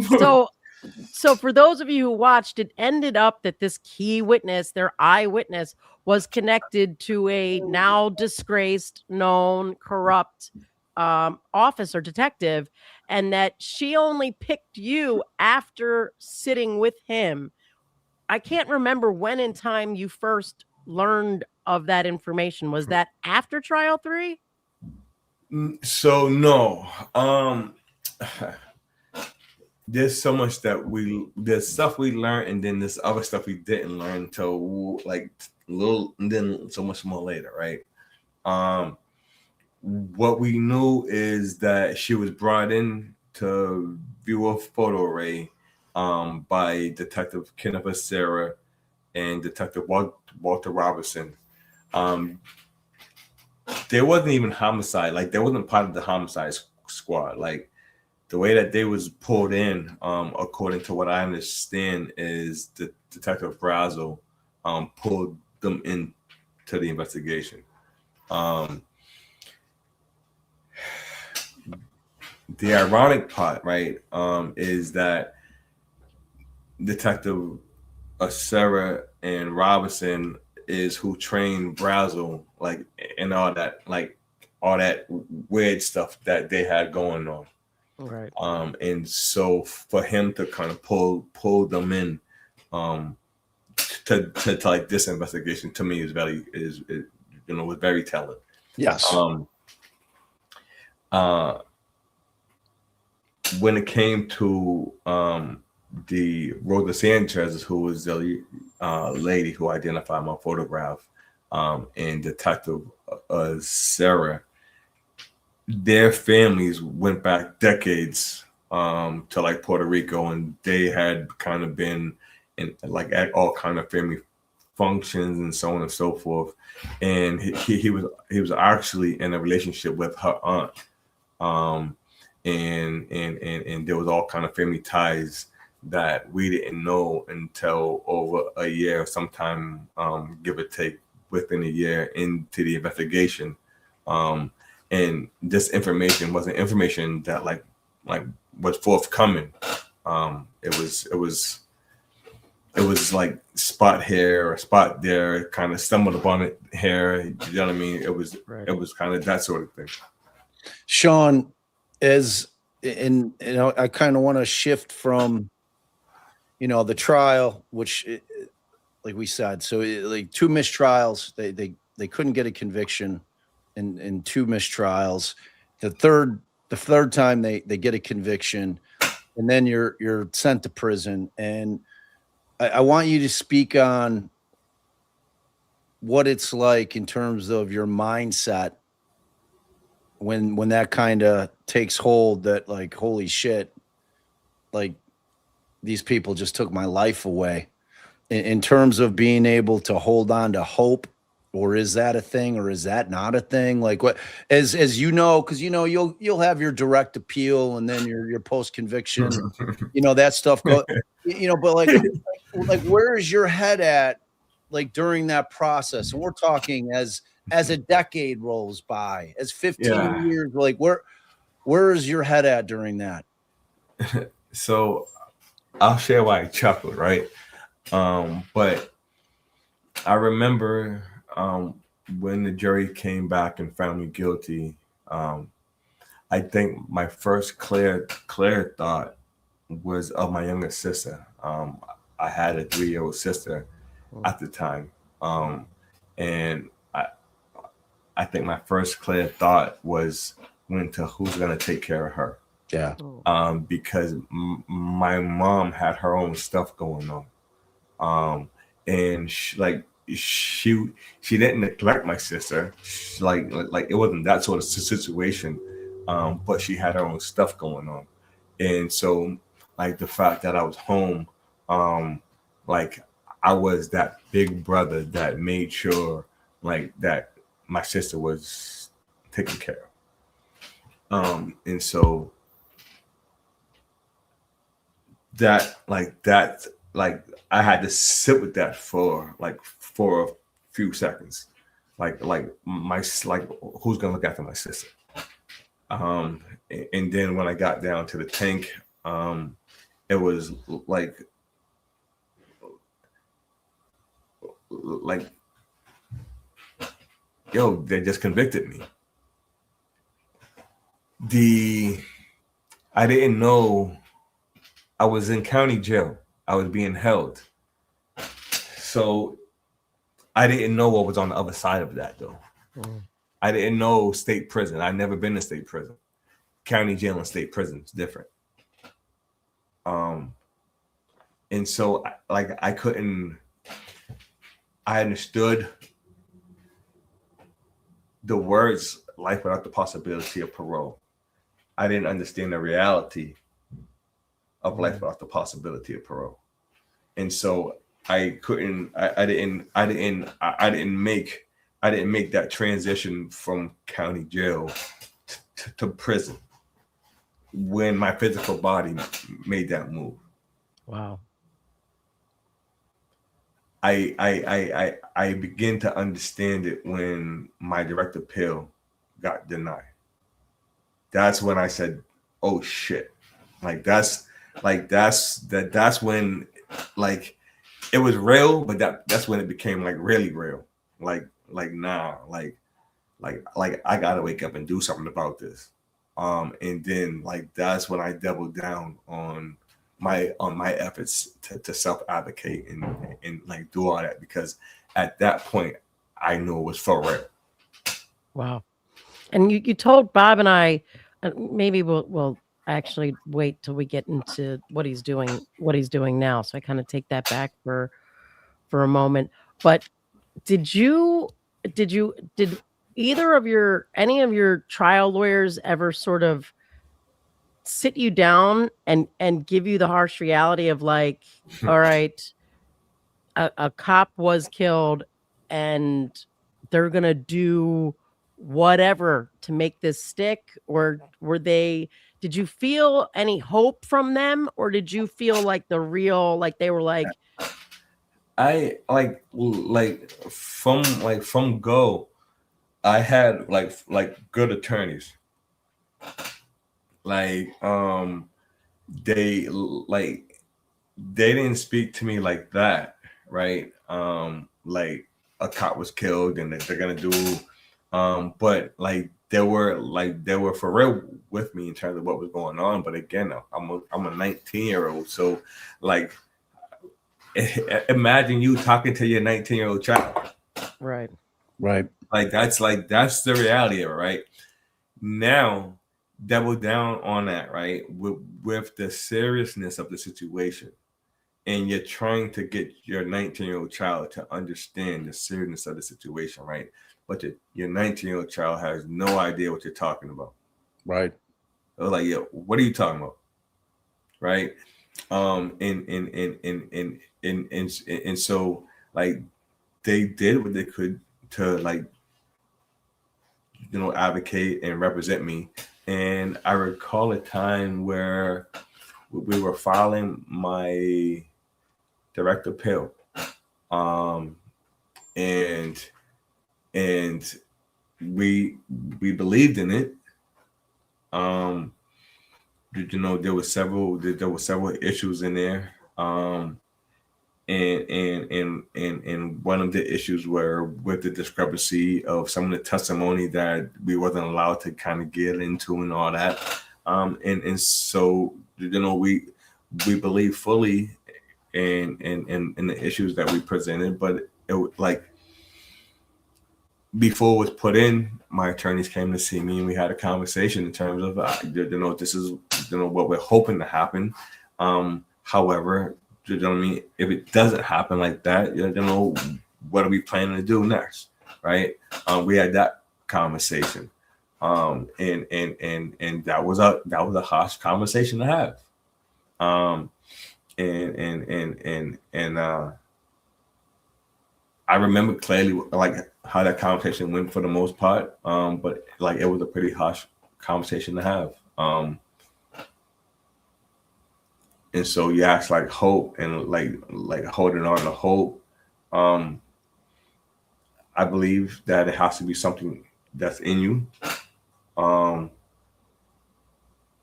So for those of you who watched, it ended up that this key witness, their eyewitness, was connected to a now disgraced, known, corrupt officer, detective, and that she only picked you after sitting with him. I can't remember when in time you first learned of that information. Was that after trial 3? So no, there's so much there's stuff we learned, and then there's other stuff we didn't learn until like little, and then so much more later, right? What we knew is that she was brought in to view a photo array by Detective Kenneth Sarah and Detective Walter Robertson. There wasn't even homicide, like there wasn't part of the homicide squad. Like the way that they was pulled in, according to what I understand, is the Detective Brazel pulled them into the investigation. The ironic part, right, is that Detective Sarah and Robinson is who trained Brazel, like, and all that weird stuff that they had going on. Right. And so for him to kind of pull them in, to like this investigation, to me was was very telling. Yes. When it came to the Rosa Sanchez, who was the lady who identified my photograph, and Detective Sarah, their families went back decades to like Puerto Rico, and they had kind of been in like at all kind of family functions and so on and so forth. And he was actually in a relationship with her aunt. And there was all kind of family ties that we didn't know until over a year, sometime give or take within a year into the investigation. And this information wasn't information that like was forthcoming. It was like spot here or spot there, kind of stumbled upon it here. You know what I mean? It was kind of that sort of thing. Sean, I kind of want to shift from, the trial, which, like we said, so like 2 mistrials, they couldn't get a conviction in 2 mistrials. The third time they get a conviction, and then you're sent to prison. And I want you to speak on what it's like in terms of your mindset when that kind of takes hold, that like, holy shit, like these people just took my life away, in terms of being able to hold on to hope, or is that a thing, or is that not a thing? Like what, as because you'll have your direct appeal, and then your post conviction, that stuff go, but like where is your head at, like during that process? And we're talking as a decade rolls by, as 15 years, like where is your head at during that? So I'll share why I chuckled, right? But I remember when the jury came back and found me guilty, I think my first clear thought was of my younger sister. I had a 3-year-old sister at the time, and I think my first clear thought went to who's going to take care of her. Yeah. Because my mom had her own stuff going on, and she didn't neglect my sister. Like it wasn't that sort of situation, but she had her own stuff going on. And so like the fact that I was home, like I was that big brother that made sure like that my sister was taken care of. And so that I had to sit with that for a few seconds. Like who's gonna look after my sister? And then when I got down to the tank, it was like yo, they just convicted me. I didn't know I was in county jail. I was being held. So I didn't know what was on the other side of that though. I didn't know state prison. I'd never been to state prison. County jail and state prison is different. And so I understood the words life without the possibility of parole. I didn't understand the reality of life without the possibility of parole. And so I didn't make that transition from county jail to prison when my physical body made that move. Wow. I begin to understand it when my direct appeal got denied. That's when I said, "Oh shit!" That's when like it was real, but that's when it became like really real. Like I gotta wake up and do something about this. And then like that's when I doubled down on my efforts to self-advocate and like do all that, because at that point I knew it was for real. Wow. And you told Bob and I, maybe we'll actually wait till we get into what he's doing now. So I kind of take that back for a moment. But did either of any of your trial lawyers ever sort of sit you down and give you the harsh reality of like, all right, a cop was killed and they're gonna do whatever to make this stick? Or did you feel any hope from them, or did you feel like they were like, I from go, I had like good attorneys. They didn't speak to me like that, right? Like a cop was killed and they're gonna do, but like they were for real with me in terms of what was going on. But again, I'm a 19-year-old, so like imagine you talking to your 19-year-old child. Right. Like that's the reality of it, right? Now double down on that, right? With the seriousness of the situation, and you're trying to get your 19-year-old child to understand the seriousness of the situation, right? But your 19-year-old child has no idea what you're talking about, right? They're like, yo, what are you talking about, right? And so like they did what they could to like advocate and represent me. And I recall a time where we were filing my direct appeal, and we believed in it. There were several issues in there, and one of the issues were with the discrepancy of some of the testimony that we wasn't allowed to kind of get into and all that, and so we believe fully in the issues that we presented, but it like before it was put in, my attorneys came to see me and we had a conversation in terms of this is what we're hoping to happen. However, if it doesn't happen like that, what are we planning to do next, right? We had that conversation. And that was a harsh conversation to have. I remember clearly like how that conversation went for the most part. But like it was a pretty harsh conversation to have. And so you ask like hope and like holding on to hope. I believe that it has to be something that's in you.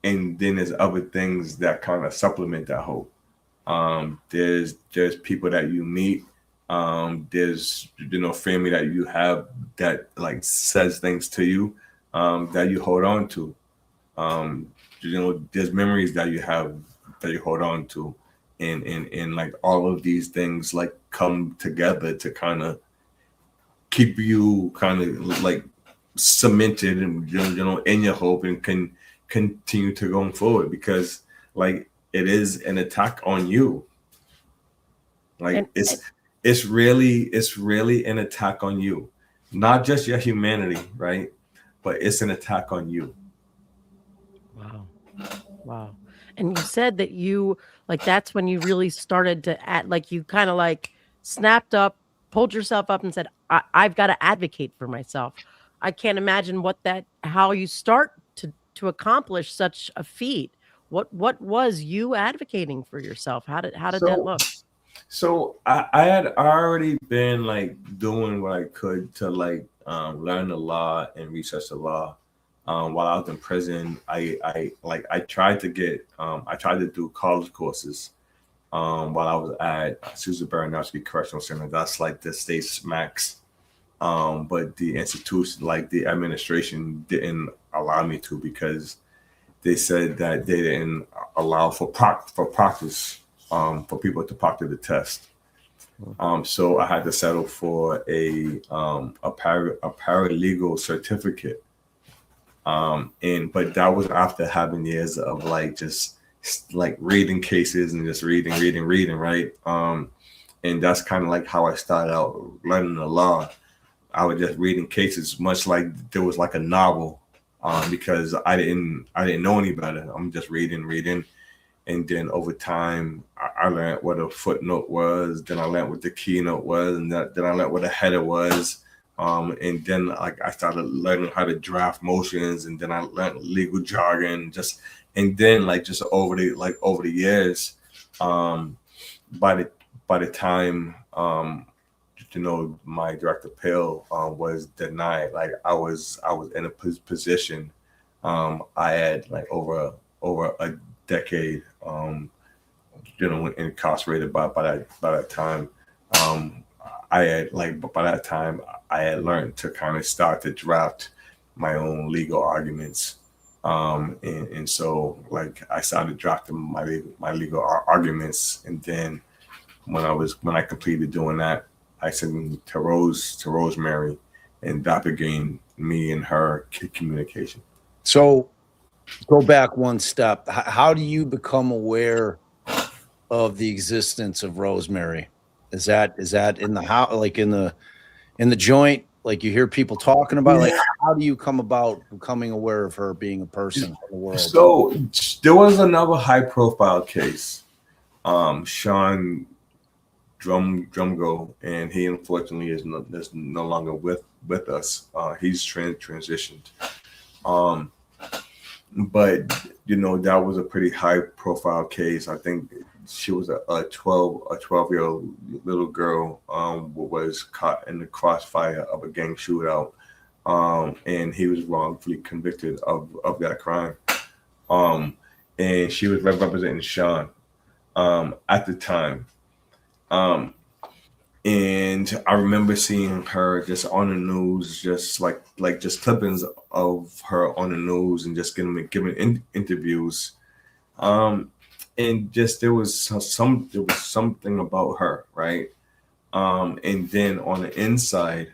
And then there's other things that kind of supplement that hope. There's people that you meet. There's family that you have that like says things to you that you hold on to. There's memories that you have that you hold on to, and like all of these things like come together to kind of keep you kind of like cemented and in your hope and can continue to go forward, because like it is an attack on you. Like it's really an attack on you, not just your humanity, right? But it's an attack on you. Wow. And you said that you like that's when you really started to act, like you kind of like snapped up, pulled yourself up and said, I've got to advocate for myself. I can't imagine how you start to accomplish such a feat. What was you advocating for yourself? How did that look? So I had already been like doing what I could to like learn the law and research the law. While I was in prison, I tried to do college courses while I was at Susan Baranowski Correctional Center. That's like the state's max. But the institution, like the administration, didn't allow me to, because they said that they didn't allow for practice for people to proctor the test. So I had to settle for a paralegal certificate. But that was after having years of like just like reading cases and just reading, right? And that's kind of like how I started out learning the law. I was just reading cases, much like there was like a novel, because I didn't know any better. I'm just reading, and then over time I learned what a footnote was. Then I learned what the keynote was, and then I learned what a header was. And then like I started learning how to draft motions, and then I learned legal jargon. And then like just over the years, by the time my direct appeal was denied, like I was in a position. I had like over a decade, incarcerated by that time. I had by that time I had learned to kind of start to draft my own legal arguments. And so like I started drafting my legal arguments, and then when I completed doing that, I sent them to Rosemary, and that began me and her communication. So go back one step. How do you become aware of the existence of Rosemary? Is that in the house, like in the joint, like you hear people talking about? Like, how do you come about becoming aware of her being a person in the world? So there was another high profile case, Sean Drumgo, and he unfortunately is no longer with us. He's transitioned. But that was a pretty high profile case. I think she was a 12-year-old little girl was caught in the crossfire of a gang shootout, and he was wrongfully convicted of that crime. And she was representing Sean at the time. And I remember seeing her just on the news, just like just clippings of her on the news, and just giving interviews. And just there was something about her, right? And then on the inside,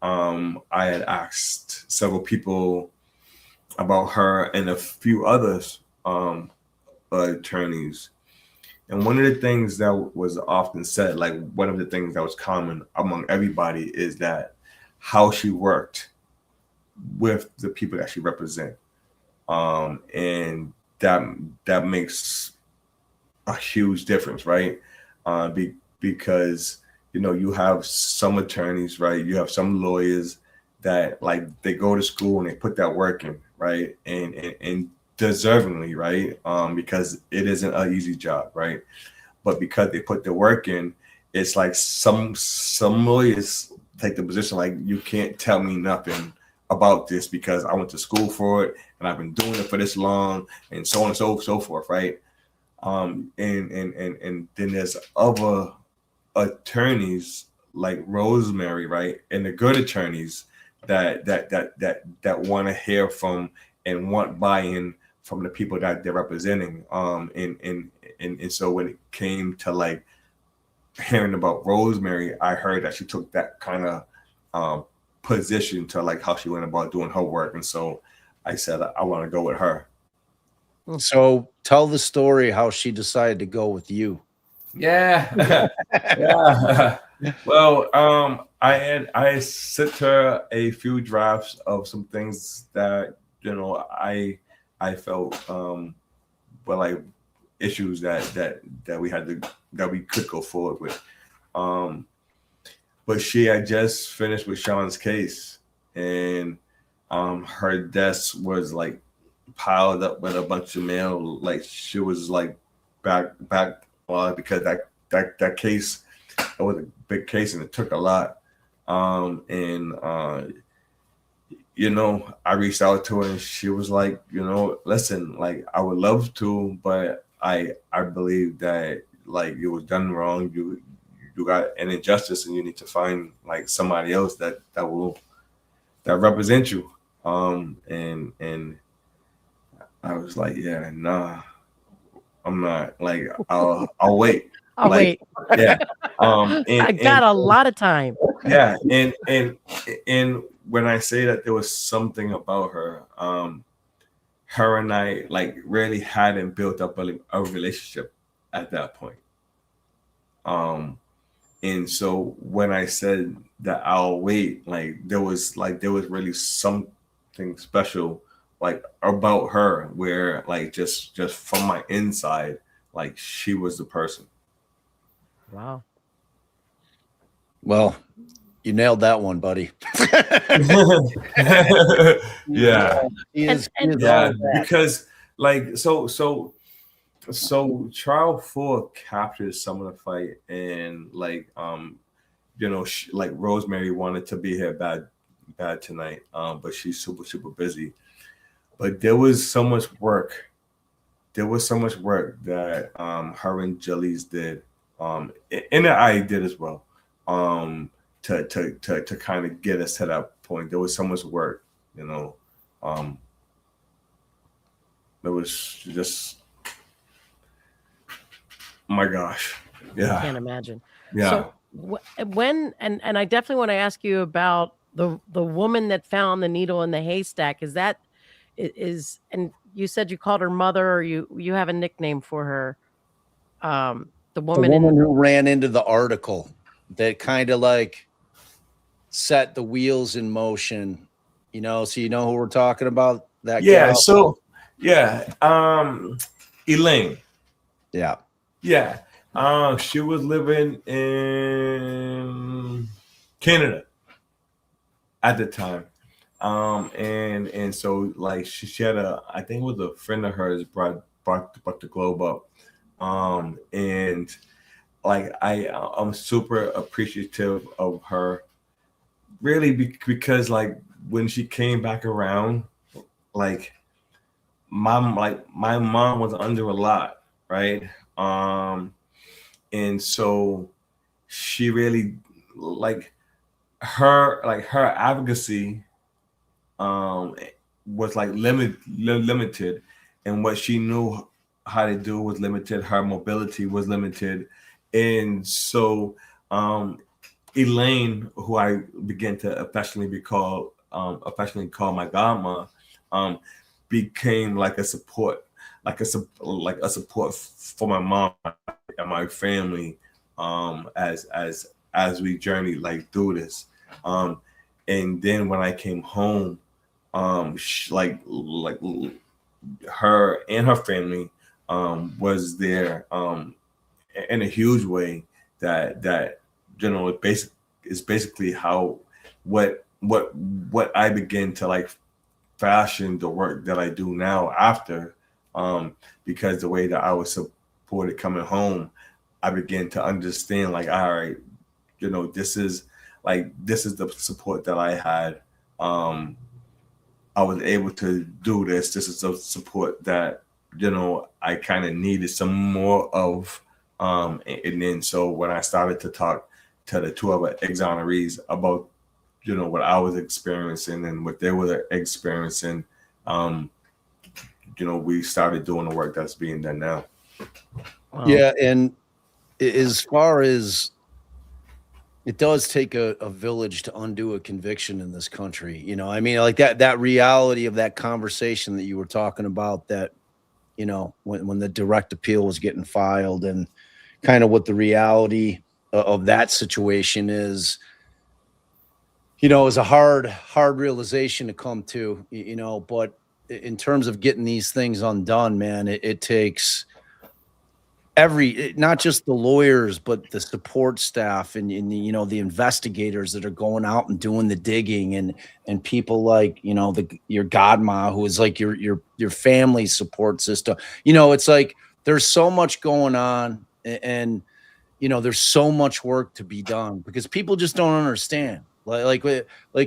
I had asked several people about her and a few others attorneys. And one of the things that was often said, like one of the things that was common among everybody, is that how she worked with the people that she represent. And that makes a huge difference, right? Because you have some attorneys, right? You have some lawyers that like they go to school and they put that work in, right? And deservingly, right? Because it isn't an easy job, right? But because they put the work in, it's like some lawyers take the position like, you can't tell me nothing about this because I went to school for it and I've been doing it for this long, and so on and so forth, right? And then there's other attorneys like Rosemary, right? And the good attorneys that want to hear from and want buy-in from the people that they're representing. And so when it came to like hearing about Rosemary, I heard that she took that kind of position to like how she went about doing her work. And so I said, I want to go with her. So tell the story how she decided to go with you. Yeah. Yeah. Well, I sent her a few drafts of some things that I felt were like issues that we could go forward with. But she had just finished with Sean's case, and her desk was like piled up with a bunch of mail. Like she was like back because that case, it was a big case and it took a lot. I reached out to her and she was like, listen, like I would love to, but I believe that like it was done wrong. You got an injustice and you need to find like somebody else that represent you. And I was like, yeah, nah, I'm not. Like I'll wait. I'll wait. Yeah. I got a lot of time. Yeah. And when I say that there was something about her, her and I like really hadn't built up a relationship at that point. And so when I said that I'll wait, like there was really something special like about her where like just from my inside, like she was the person. Wow. Well, you nailed that one, buddy. Yeah. Yeah, Because like so trial 4 captures some of the fight, and like like Rosemary wanted to be here bad tonight, but she's super busy. But there was so much work that her and Jellies did, and that I did as well, to kind of get us to that point. There was so much work, there was just, oh my gosh. Yeah. I can't imagine. Yeah. So when and I definitely want to ask you about the woman that found the needle in the haystack. And you said you called her mother, or you have a nickname for her. The woman who ran into the article that kind of like set the wheels in motion, so you know who we're talking about? That yeah gal? So yeah, Elaine. Yeah. She was living in Canada at the time. And so like she had I think it was a friend of hers brought the globe up. And like I'm super appreciative of her, really, because like when she came back around, like my mom was under a lot, right? And so she really like her advocacy was like limited, and what she knew how to do was limited. Her mobility was limited. And so Elaine, who I began to affectionately call my godma, became like a support for my mom and my family, as we journeyed like through this. And then when I came home, her and her family was there in a huge way that is basically how what I begin to like fashion the work that I do now after, because the way that I was supported coming home, I began to understand like, all right, this is the support that I had. I was able to do this. This is the support that I kind of needed some more of. And then so when I started to talk to the two other exonerees about what I was experiencing and what they were experiencing, we started doing the work that's being done now. Wow. Yeah, and as far as it does take a village to undo a conviction in this country, I mean, like that reality of that conversation that you were talking about, that when the direct appeal was getting filed, and kind of what the reality of that situation is, is a hard realization to come to, but in terms of getting these things undone, man, it takes not just the lawyers, but the support staff and the investigators that are going out and doing the digging, and people like, your godma, who is like your family support system. It's like, there's so much going on, and there's so much work to be done, because people just don't understand. Like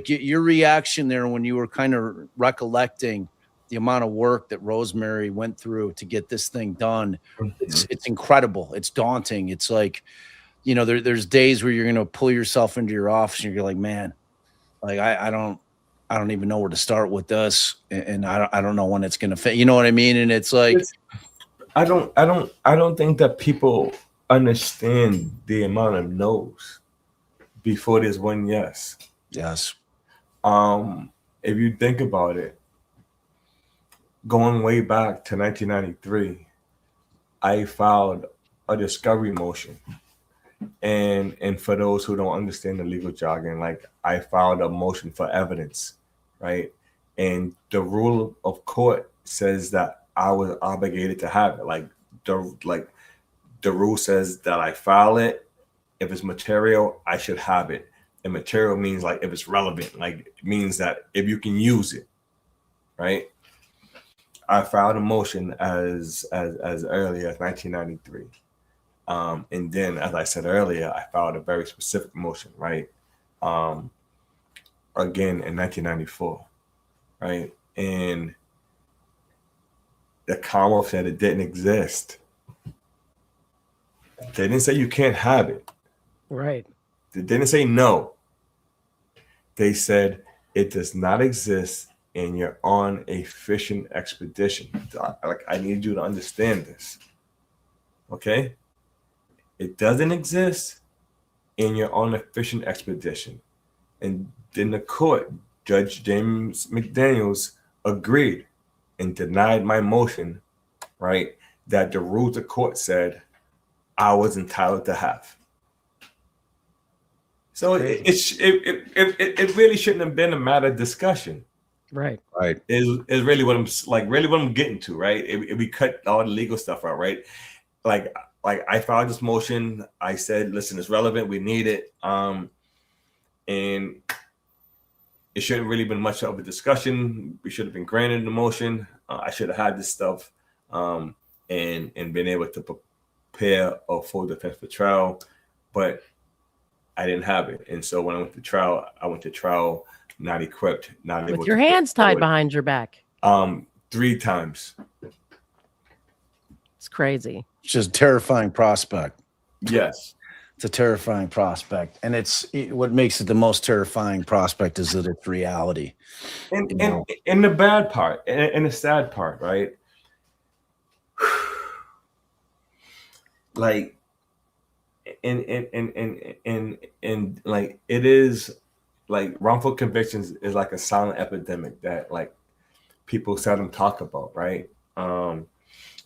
your reaction there when you were kind of recollecting the amount of work that Rosemary went through to get this thing done. It's incredible. It's daunting. It's like, there's days where you're going to pull yourself into your office and you're like, man, like, I don't even know where to start with this. And I don't know when it's going to fit. You know what I mean? And it's like, I don't think that people understand the amount of no's before there's one yes. Yes. If you think about it, going way back to 1993, I filed a discovery motion. And for those who don't understand the legal jargon, like, I filed a motion for evidence, right? And the rule of court says that I was obligated to have it. The rule says that I file it. If it's material, I should have it. And material means like if it's relevant, like it means that if you can use it, right? I filed a motion as early as 1993. And then, as I said earlier, I filed a very specific motion, right? Again in 1994, right? And the Commonwealth said it didn't exist. They didn't say you can't have it. Right. They didn't say no. They said it does not exist and you're on a fishing expedition. Like, I need you to understand this. Okay? It doesn't exist and you're on a fishing expedition. And then the court, Judge James McDaniels, agreed and denied my motion, right? That the rules of court said I was entitled to have. So it really shouldn't have been a matter of discussion. Right. Is really what I'm getting to, right? If we cut all the legal stuff out, right? Like I filed this motion. I said, listen, it's relevant. We need it. And it shouldn't really been much of a discussion. We should have been granted the motion. I should have had this stuff and been able to prepare a full defense for trial, but I didn't have it. And so when I went to trial not equipped, not able to. With your hands tied behind your back. 3 times. It's crazy. It's just a terrifying prospect. Yes. It's a terrifying prospect. And what makes it the most terrifying prospect is that it's reality. And the bad part and the sad part, right? Like, and like, it is like wrongful convictions is like a silent epidemic that like people seldom talk about, right?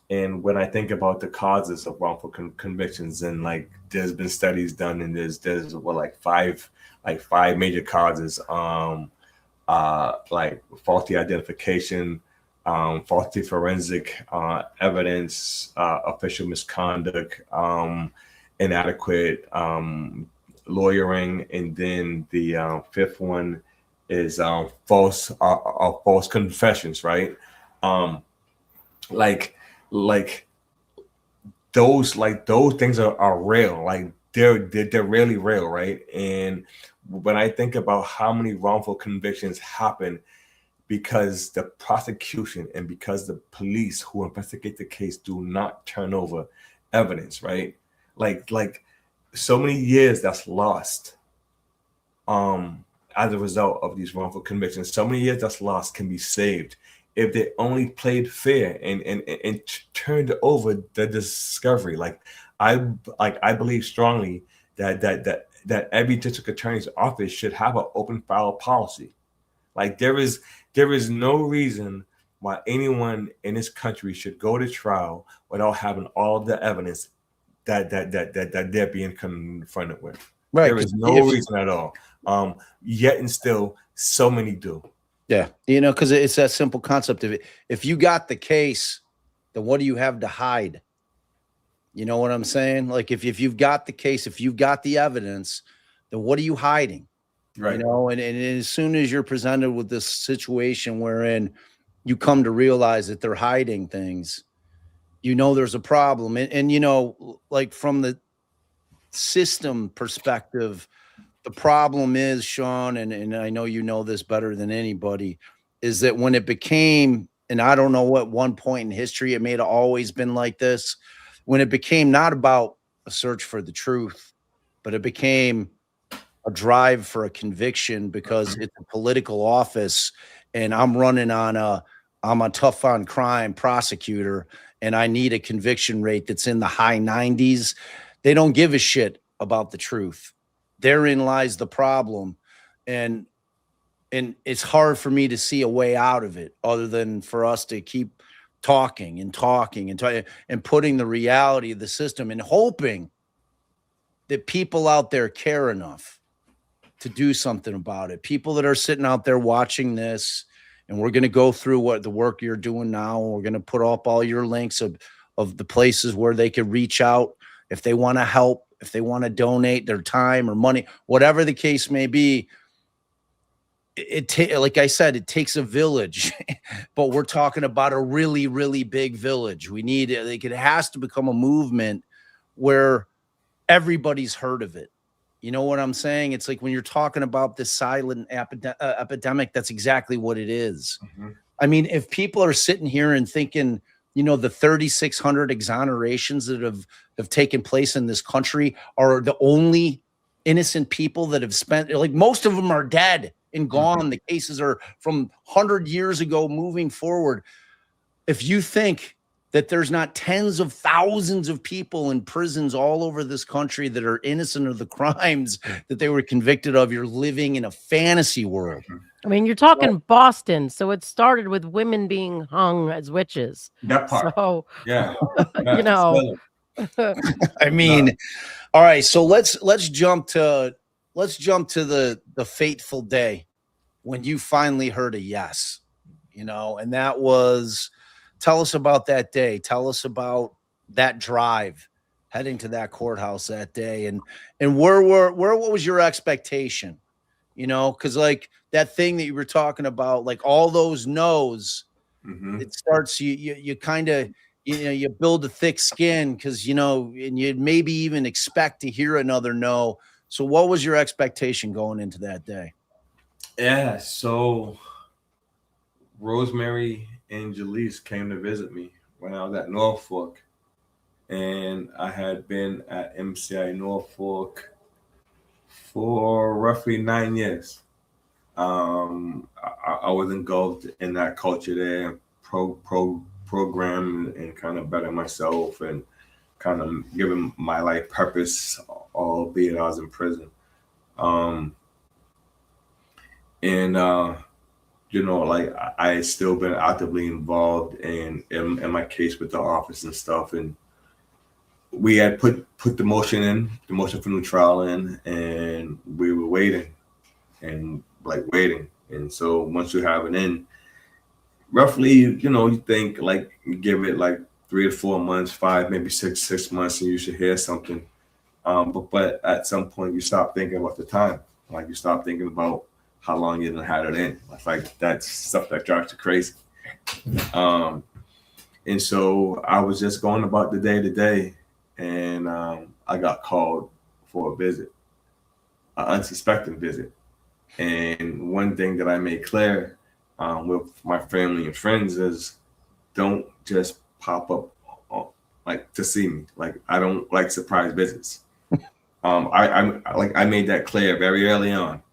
And when I think about the causes of wrongful convictions, and like there's been studies done, and there's five major causes. like faulty identification, faulty forensic evidence, official misconduct, inadequate lawyering, and then the fifth one is false confessions, right? Like those things are real. Like they're really real, right? And when I think about how many wrongful convictions happen because the prosecution and because the police who investigate the case do not turn over evidence, right? Like so many years that's lost as a result of these wrongful convictions. So many years that's lost can be saved if they only played fair and turned over the discovery. I believe strongly that every district attorney's office should have an open file policy. Like there is no reason why anyone in this country should go to trial without having all of the evidence that they're being confronted with. Right. There is no reason at all. Yet and still, so many do. Yeah, because it's that simple concept of it. If you got the case, then what do you have to hide? You know what I'm saying? Like if you've got the case, if you've got the evidence, then what are you hiding? Right. And as soon as you're presented with this situation wherein you come to realize that they're hiding things, there's a problem. And like from the system perspective, the problem is, Sean, and I know you know this better than anybody, is that when it became, and I don't know what one point in history, it may have always been like this, when it became not about a search for the truth, but it became a drive for a conviction because it's a political office and I'm a tough on crime prosecutor and I need a conviction rate that's in the high 90s. They don't give a shit about the truth. Therein lies the problem. And it's hard for me to see a way out of it other than for us to keep talking and putting the reality of the system and hoping that people out there care enough to do something about it. People that are sitting out there watching this, and we're going to go through what the work you're doing now. And we're going to put up all your links of the places where they could reach out if they want to help, if they want to donate their time or money, whatever the case may be. Like I said, it takes a village, but we're talking about a really, really big village. It has to become a movement where everybody's heard of it. You know what I'm saying? It's like when you're talking about this silent epidemic, that's exactly what it is. Mm-hmm. I mean, if people are sitting here and thinking, the 3,600 exonerations that have taken place in this country are the only innocent people that have spent, like most of them are dead and gone. Mm-hmm. The cases are from 100 years ago moving forward. If you think that there's not tens of thousands of people in prisons all over this country that are innocent of the crimes that they were convicted of, you're living in a fantasy world. I mean, you're talking Boston, so it started with women being hung as witches. That part. So, yeah. I mean, all right, so let's jump to the fateful day when you finally heard a yes, and that was, tell us about that day. Tell us about that drive heading to that courthouse that day, and what was your expectation? Because like that thing that you were talking about, like all those no's, mm-hmm. It starts you kind of you build a thick skin because and you'd maybe even expect to hear another no. So what was your expectation going into that day? Yeah, so Rosemary and Jaleese came to visit me when I was at Norfolk, and I had been at MCI Norfolk for roughly 9 years. I was engulfed in that culture there, program and kind of better myself and kind of giving my life purpose, albeit I was in prison. Like I had still been actively involved in my case with the office and stuff, and we had put the motion for new trial in, and we were waiting, And so once you have it in, roughly, you think like you give it like 3 to 4 months, 5, maybe 6 months, and you should hear something. But at some point you stop thinking about the time. Like you stop thinking about how long you done had it in. Like that's stuff that drives you crazy. And so I was just going about the day to day, and I got called for a visit, an unsuspecting visit. And one thing that I made clear with my family and friends is don't just pop up like to see me. Like I don't like surprise visits. I made that clear very early on.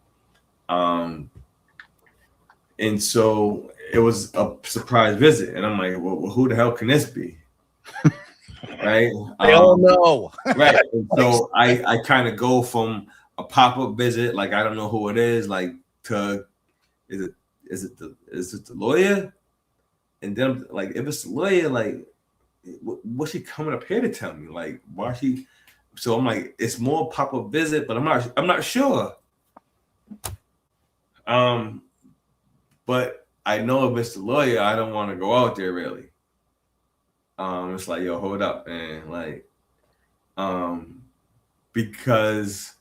And so it was a surprise visit, and I'm like, well, who the hell can this be? Right? They all know. Right. And so I kind of go from a pop-up visit, like I don't know who it is, like to is it the lawyer? And then like if it's the lawyer, like what's she coming up here to tell me? Like why she? So I'm like, it's more pop-up visit, but I'm not sure. But I know if it's the lawyer, I don't want to go out there really. It's like, yo, hold up, man. Like, because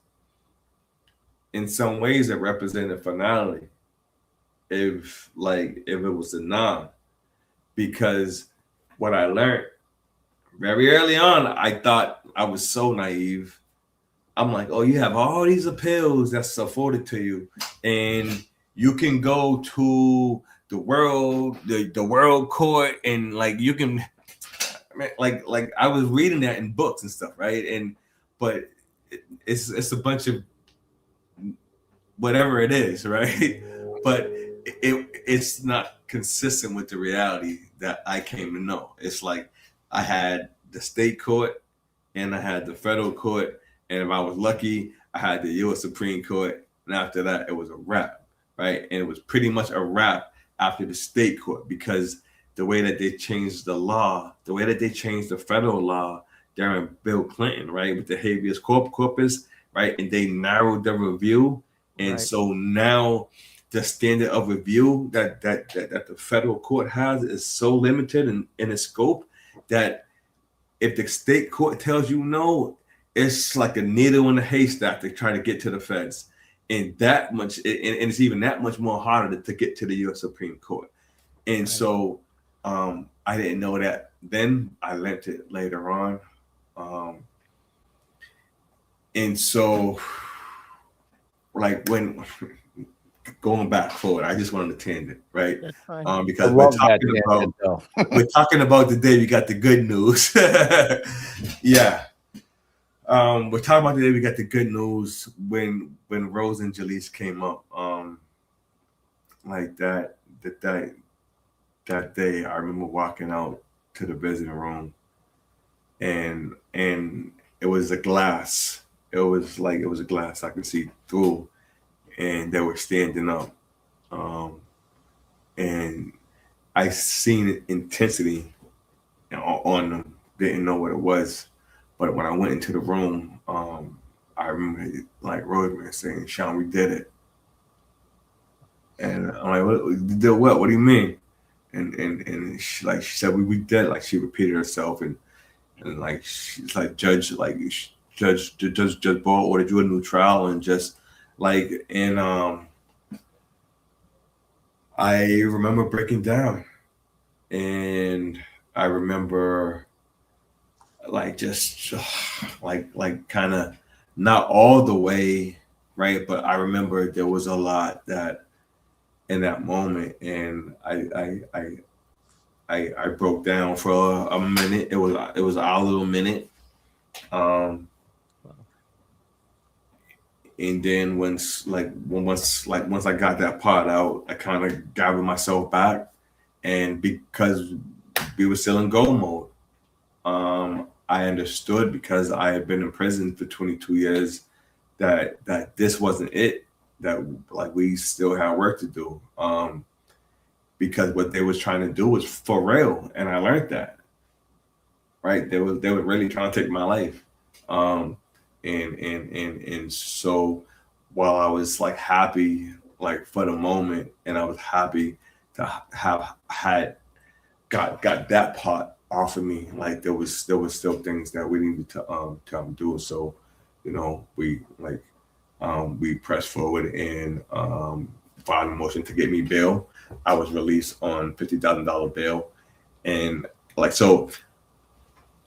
in some ways it represented finality. If it was a non, because what I learned very early on, I thought I was so naive. I'm like, oh, you have all these appeals that's afforded to you, and you can go to the world court, and like you can, like I was reading that in books and stuff, right? But it's a bunch of whatever it is, right? But it's not consistent with the reality that I came to know. It's like I had the state court and I had the federal court, and if I was lucky, I had the U.S. Supreme Court, and after that, it was a wrap, right? And it was pretty much a wrap after the state court, because the way that they changed the law, the way that they changed the federal law during Bill Clinton, right, with the habeas corpus, right, and they narrowed the review, and right. So now the standard of review that the federal court has is so limited in its scope that if the state court tells you no, it's like a needle in a haystack to try to get to the feds, and that much, and it's even that much more harder to get to the U.S. Supreme Court. And right. So I didn't know that then. I learned it later on. And so, like when going back forward, I just wanted to tangent, right? That's fine. Because we're talking about the day we got the good news. Yeah. We're talking about the day we got the good news when Rose and Jalise came up. Like that day, I remember walking out to the visiting room, and it was a glass. It was a glass I could see through, and they were standing up. And I seen intensity on them. Didn't know what it was, but when I went into the room, I remember like Rosemary saying, "Sean, we did it." And I'm like, "What? Did what? What do you mean?" And she said, "We did it." Like she repeated herself, and like she's like, Judge Ball ordered you a new trial, and just like, and I remember breaking down, and I remember like just like kind of not all the way right, but I remember there was a lot that in that moment, and I broke down for a minute. It was our little minute. And then once I got that part out, I kind of gathered myself back, and because we were still in go mode, I understood, because I had been in prison for 22 years, that this wasn't it. That like we still had work to do, because what they was trying to do was for real, and I learned that. Right, they were really trying to take my life. And so while I was like happy like for the moment, and I was happy to have got that part off of me. Like there was still things that we needed to do. So, we pressed forward and filed a motion to get me bail. I was released on $50,000 bail, and so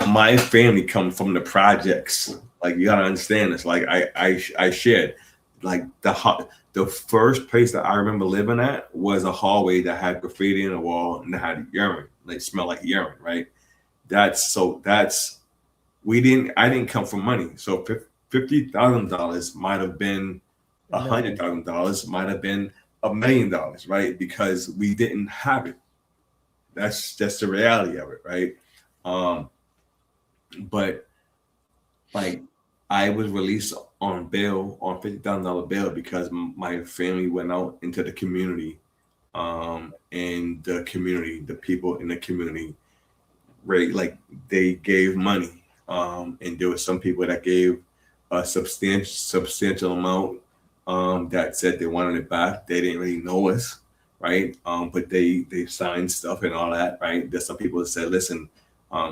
my family comes from the projects. Like you gotta understand this. Like I shared, like the first place that I remember living at was a hallway that had graffiti in the wall and that had urine. Like smelled like urine, right? I didn't come from money. So $50,000 might have been $100,000, might have been $1 million, right? Because we didn't have it. That's just the reality of it, right? But like I was released on bail, on $50,000 bail, because my family went out into the community, and the people in the community, right? Like they gave money, and there were some people that gave a substantial amount, that said they wanted it back. They didn't really know us, right? But they signed stuff and all that, right? There's some people that said, listen,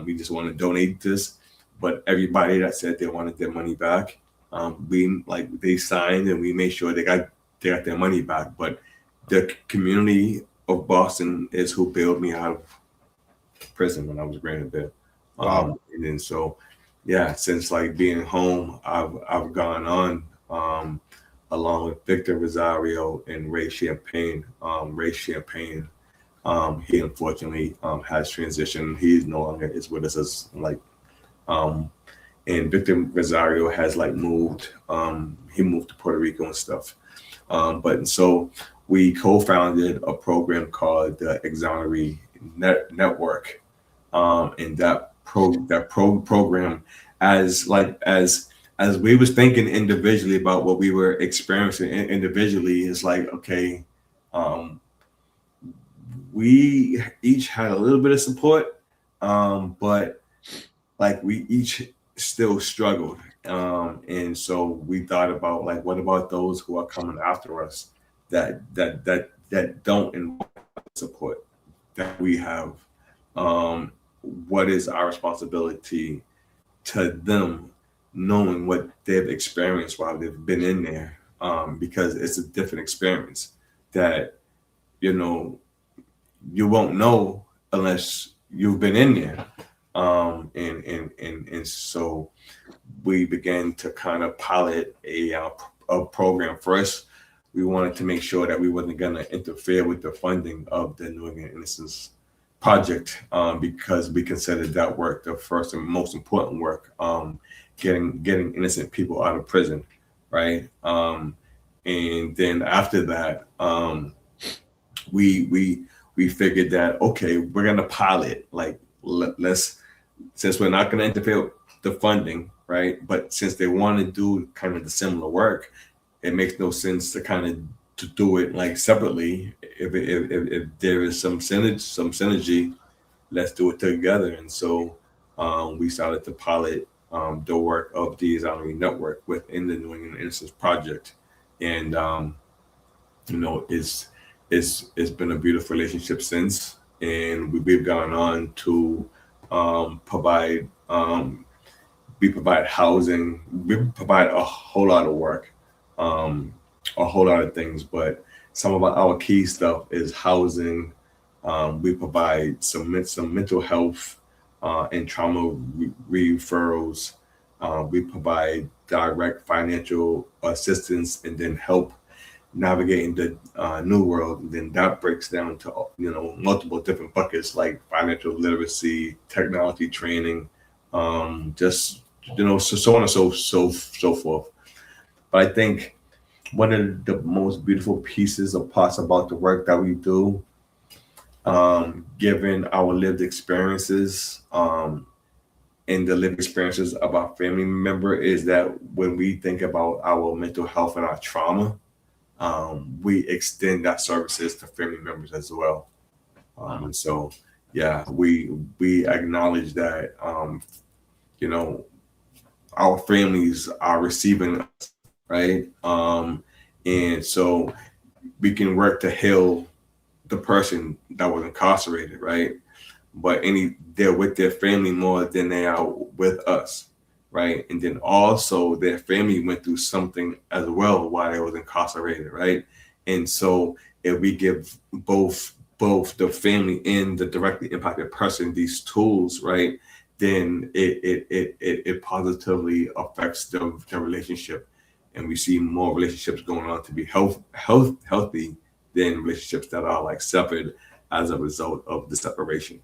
we just want to donate this. But everybody that said they wanted their money back, they signed and we made sure they got their money back. But the community of Boston is who bailed me out of prison when I was granted bail. Wow. And then since like being home, I've gone on, along with Victor Rosario and Ray Champagne. Ray Champagne, he unfortunately has transitioned. He no longer is with us as and Victor Rosario has moved. He moved to Puerto Rico and stuff. But so we co-founded a program called the Exoneree Network, and that program, as we was thinking individually about what we were experiencing individually, is like, okay, we each had a little bit of support, but like we each still struggled, and so we thought about what about those who are coming after us that don't involve support that we have. What is our responsibility to them, knowing what they've experienced while they've been in there, because it's a different experience that you won't know unless you've been in there. And so we began to kind of pilot a program. First, we wanted to make sure that we wasn't going to interfere with the funding of the New England Innocence Project, because we considered that work the first and most important work, getting innocent people out of prison, right? And then after that, we figured that, okay, we're going to pilot, let's, since we're not going to interfere with the funding, right? But since they want to do kind of the similar work, it makes no sense to kind of to do it separately. If there is some synergy, let's do it together. And so we started to pilot the work of the Exoneree Network within the New England Innocence Project, and it's been a beautiful relationship since, and we've gone on to provide housing. We provide a whole lot of work, a whole lot of things, but some of our key stuff is housing. We provide some mental health and trauma referrals. We provide direct financial assistance, and then help navigating the new world. And then that breaks down to multiple different buckets, like financial literacy, technology training, just so on and so forth. But I think one of the most beautiful pieces or parts about the work that we do, given our lived experiences, and the lived experiences of our family member, is that when we think about our mental health and our trauma, we extend that services to family members as well. And so, we acknowledge that, our families are receiving us, right? And so we can work to heal the person that was incarcerated, right? But they're with their family more than they are with us, right? And then also their family went through something as well while they was incarcerated, right? And so if we give both the family and the directly impacted person these tools, right, then it positively affects the relationship, and we see more relationships going on to be healthy than relationships that are like separate as a result of the separation.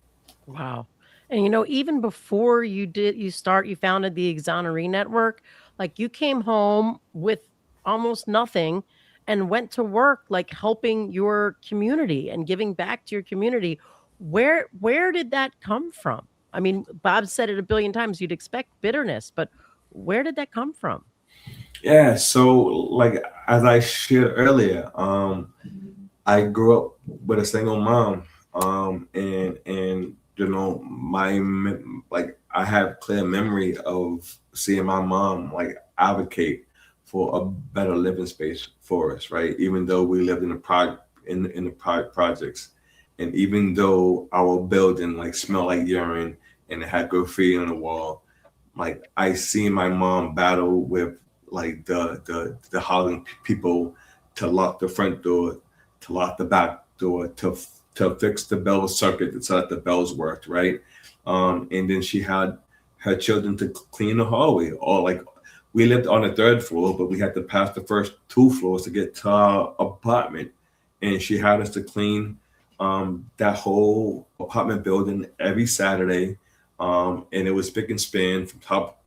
Wow. And you know, even before you founded the Exoneree Network, like you came home with almost nothing and went to work like helping your community and giving back to your community. Where did that come from? I mean, Bob said it a billion times, you'd expect bitterness, but where did that come from? Yeah, so like as I shared earlier, I grew up with a single mom, and you know like I have clear memory of seeing my mom like advocate for a better living space for us, right? Even though we lived in the projects, and even though our building like smelled like urine and it had graffiti on the wall, like I seen my mom battle with like the housing people to lock the front door, to lock the back door, to fix the bell circuit so that the bells worked, right? And then she had her children to clean the hallway. Or like we lived on the third floor, but we had to pass the first two floors to get to our apartment, and she had us to clean that whole apartment building every Saturday, and it was spick and span from top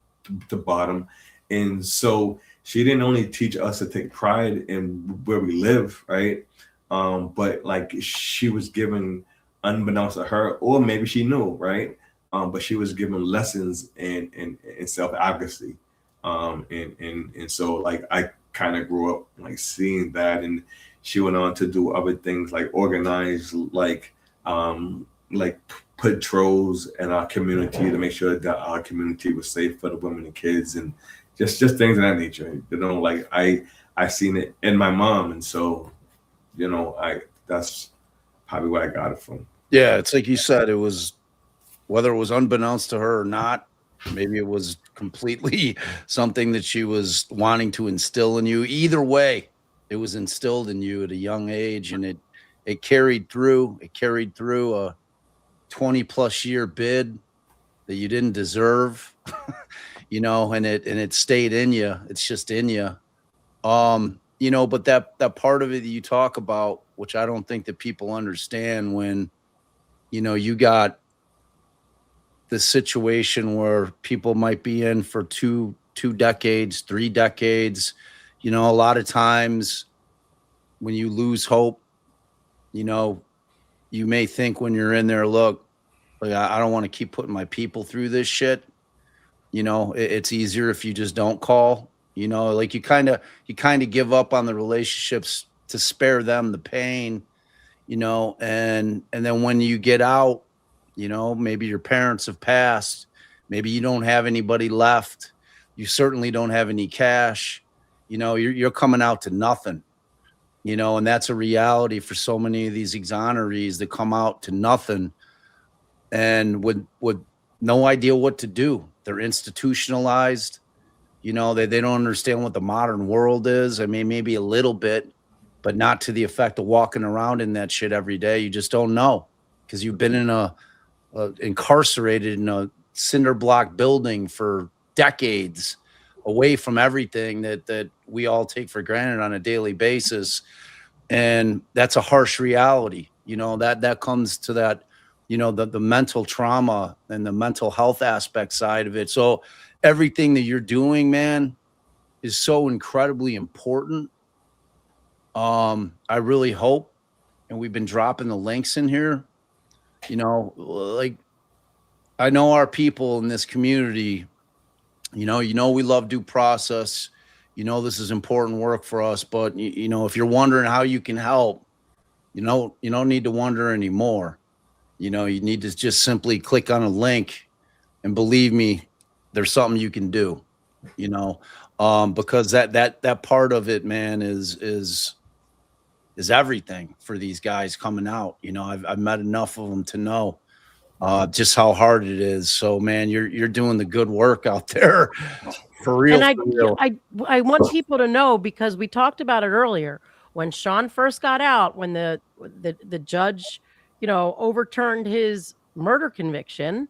to bottom. And so she didn't only teach us to take pride in where we live, right? But like she was given, unbeknownst to her, or maybe she knew, right? But she was given lessons in self advocacy, and so like I kind of grew up like seeing that, and she went on to do other things like organize like patrols in our community to make sure that our community was safe for the women and kids, and just things of that nature. You know, like I seen it in my mom, and so you know that's probably where I got it from. Yeah, it's like you said, it was whether it was unbeknownst to her or not, maybe it was completely something that she was wanting to instill in you. Either way, it was instilled in you at a young age, and it carried through. It carried through a 20+ year bid that you didn't deserve, you know, and it stayed in you. It's just in you. You know, but that part of it that you talk about, which I don't think that people understand, when, you know, you got the situation where people might be in for two decades, 3 decades, you know, a lot of times when you lose hope, you know, you may think when you're in there, look, like, I don't want to keep putting my people through this shit. You know, it's easier if you just don't call, you know, like you kind of give up on the relationships to spare them the pain, you know, and then when you get out, you know, maybe your parents have passed, maybe you don't have anybody left. You certainly don't have any cash, you know, you're coming out to nothing, you know, and that's a reality for so many of these exonerees that come out to nothing and with no idea what to do. They're institutionalized, you know, they don't understand what the modern world is. I mean, maybe a little bit, but not to the effect of walking around in that shit every day. You just don't know because you've been in incarcerated in a cinder block building for decades, away from everything that we all take for granted on a daily basis. And that's a harsh reality, you know, that comes to that, you know, the mental trauma and the mental health aspect side of it. So everything that you're doing, man, is so incredibly important. I really hope, and we've been dropping the links in here, you know, like I know our people in this community, you know, we love due process. You know, this is important work for us, but you know, if you're wondering how you can help, you don't need to wonder anymore. You know, you need to just simply click on a link, and believe me, there's something you can do, you know, because that part of it, man, is is everything for these guys coming out. You know, I've met enough of them to know just how hard it is. So, man, you're doing the good work out there for real. And for real. I want people to know, because we talked about it earlier when Sean first got out, when the judge, you know, overturned his murder conviction,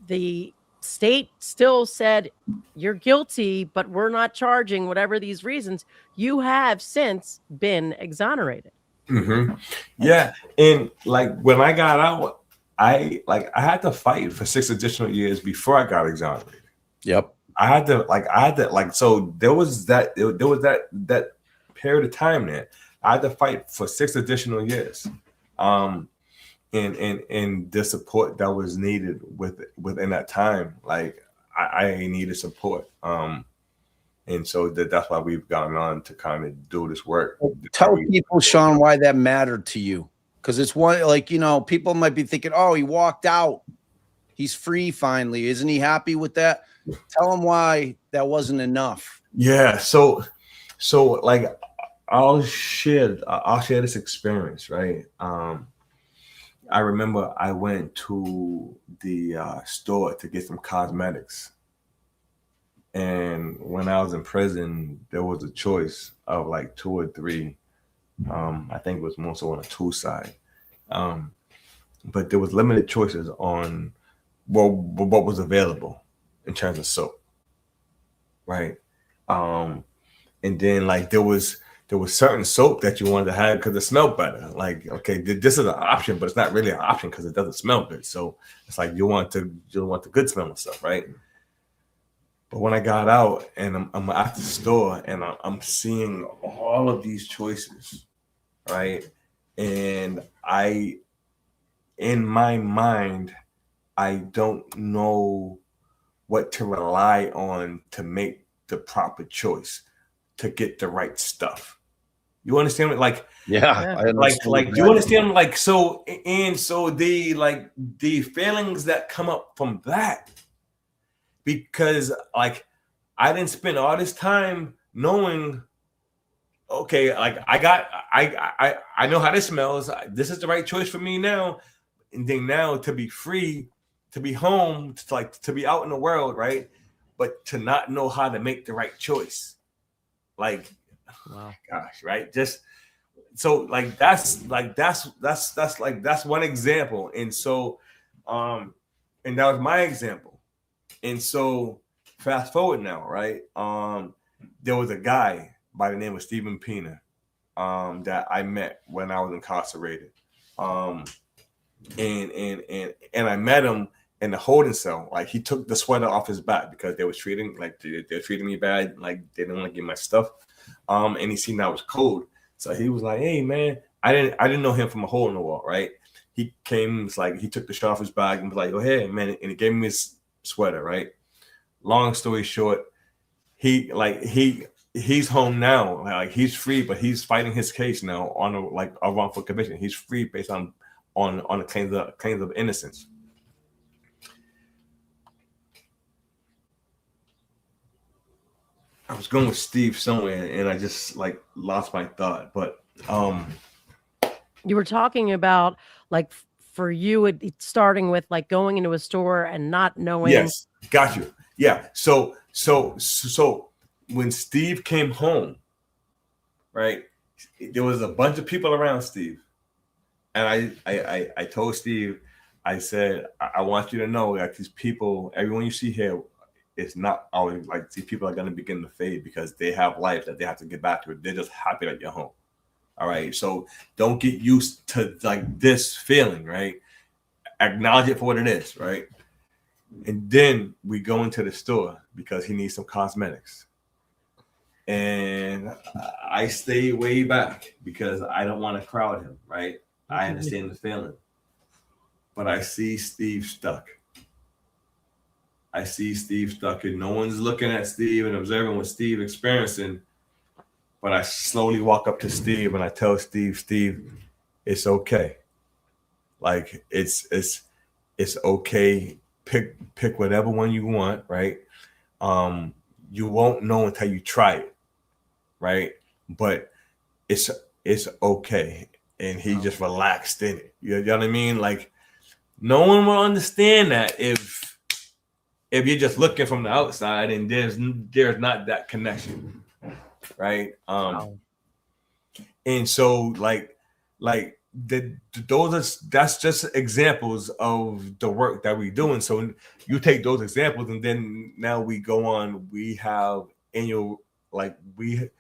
the state still said you're guilty, but we're not charging whatever these reasons. You have since been exonerated. Mm-hmm. Yeah, and like when I got out, I had to fight for 6 additional years before I got exonerated. Yep. I had to so there was that period of time there. I had to fight for 6 additional years. And the support that was needed within that time, like I needed support. And so that's why we've gone on to kind of do this work. Tell people, Sean, why that mattered to you. Because it's one, like, you know, people might be thinking, oh, he walked out. He's free finally. Isn't he happy with that? Tell him why that wasn't enough. Yeah. So like I'll share this experience, right? I remember I went to the store to get some cosmetics. And when I was in prison, there was a choice of like 2 or 3. I think it was more so on the 2 side. But there was limited choices on what was available in terms of soap. Right. And then like there was certain soap that you wanted to have because it smelled better. Like, okay, this is an option, but it's not really an option because it doesn't smell good. So it's like you want the good smelling stuff, right? But when I got out and I'm at the store and I'm seeing all of these choices, right? And in my mind, I don't know what to rely on to make the proper choice, to get the right stuff. You understand? Like, yeah, like you understand? Like, so the feelings that come up from that, because like I didn't spend all this time knowing, okay, like I know how this smells. This is the right choice for me now. And then now to be free, to be home, to be out in the world, right? But to not know how to make the right choice. Like, wow, gosh, right? Just so like that's one example. And so and that was my example. And so fast forward now, right? There was a guy by the name of Stephen Pena that I met when I was incarcerated. And I met him in the holding cell. Like he took the sweater off his back because they were treating me bad. Like they didn't want to get my stuff. And he seen I was cold. So he was like, hey man, I didn't know him from a hole in the wall, right? He came, it's like he took the shirt off his back and was like, oh hey man, and he gave me his sweater, right? Long story short, he's home now. Like he's free, but he's fighting his case now on a wrongful conviction. He's free based on the claims of innocence. I was going with Steve somewhere and I just like lost my thought, but you were talking about like for you it's starting with like going into a store and not knowing. Yes, got you. Yeah. So when Steve came home, right, there was a bunch of people around Steve. And I told Steve, I said, I want you to know that these people, everyone you see here, it's not always like these people are going to begin to fade because they have life that they have to get back to. They're just happy that you're home. All right. So don't get used to like this feeling, right? Acknowledge it for what it is, right? And then we go into the store because he needs some cosmetics. And I stay way back because I don't want to crowd him, right? I understand the feeling. But I see Steve stuck. And no one's looking at Steve and observing what Steve experiencing. But I slowly walk up to Steve and I tell Steve, it's okay. Like it's okay. Pick whatever one you want, right? You won't know until you try it, right? But it's okay. And he just relaxed in it. You know what I mean? Like, no one will understand that if you're just looking from the outside and there's not that connection, right? And so like that's just examples of the work that we do. And so you take those examples, and then now we go on. We have annual, like we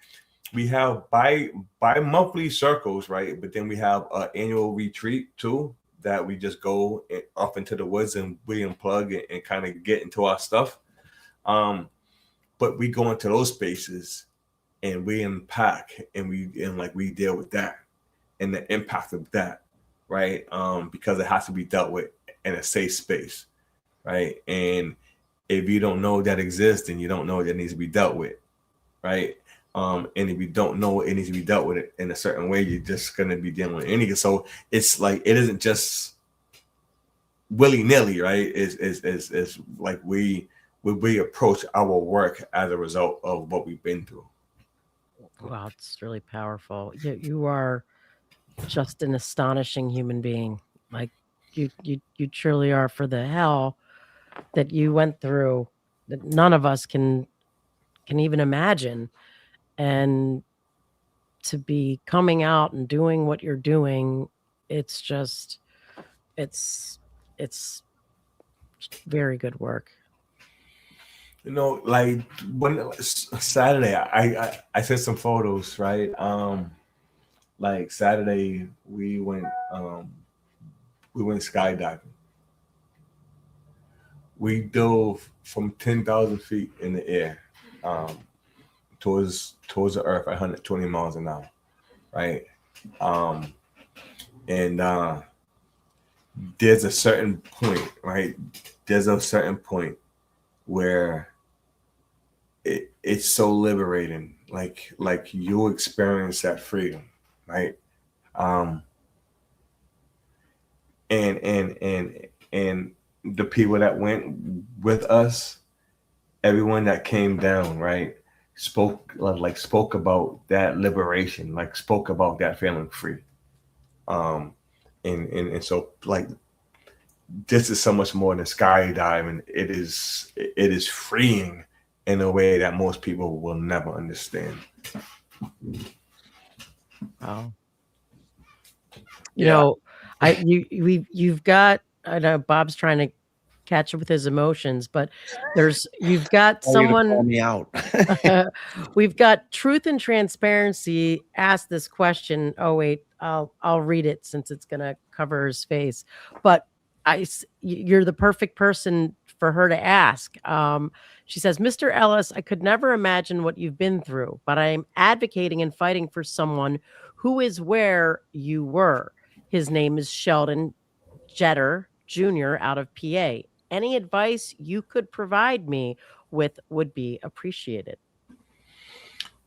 have bi-monthly circles, right? But then we have an annual retreat too, that we just go off into the woods and we unplug and kind of get into our stuff. But we go into those spaces and we unpack and we deal with that and the impact of that, right? Because it has to be dealt with in a safe space, right? And if you don't know that exists, then you don't know that needs to be dealt with, right? And if you don't know it needs to be dealt with it in a certain way, you're just gonna be dealing with anything. So it's like it isn't just willy-nilly, right? It's like we approach our work as a result of what we've been through. Wow, it's really powerful. You are just an astonishing human being. Like you truly are, for the hell that you went through that none of us can even imagine. And to be coming out and doing what you're doing, it's very good work. You know, like when Saturday, I sent some photos, right? Like Saturday we went skydiving. We dove from 10,000 feet in the air, towards the earth at 120 miles an hour, right? And there's a certain point, right? There's a certain point where it's so liberating, like you experience that freedom, right? And the people that went with us, everyone that came down, right, spoke about that liberation, like spoke about that feeling free. And so like this is so much more than skydiving. It is freeing in a way that most people will never understand. Wow. You know, you've got, I know Bob's trying to catch up with his emotions, but you've got someone call me out. We've got Truth and Transparency asked this question. Oh wait, I'll read it since it's gonna cover his face. But you're the perfect person for her to ask. She says, Mr. Ellis, I could never imagine what you've been through, but I am advocating and fighting for someone who is where you were. His name is Sheldon Jetter Jr. out of PA. Any advice you could provide me with would be appreciated.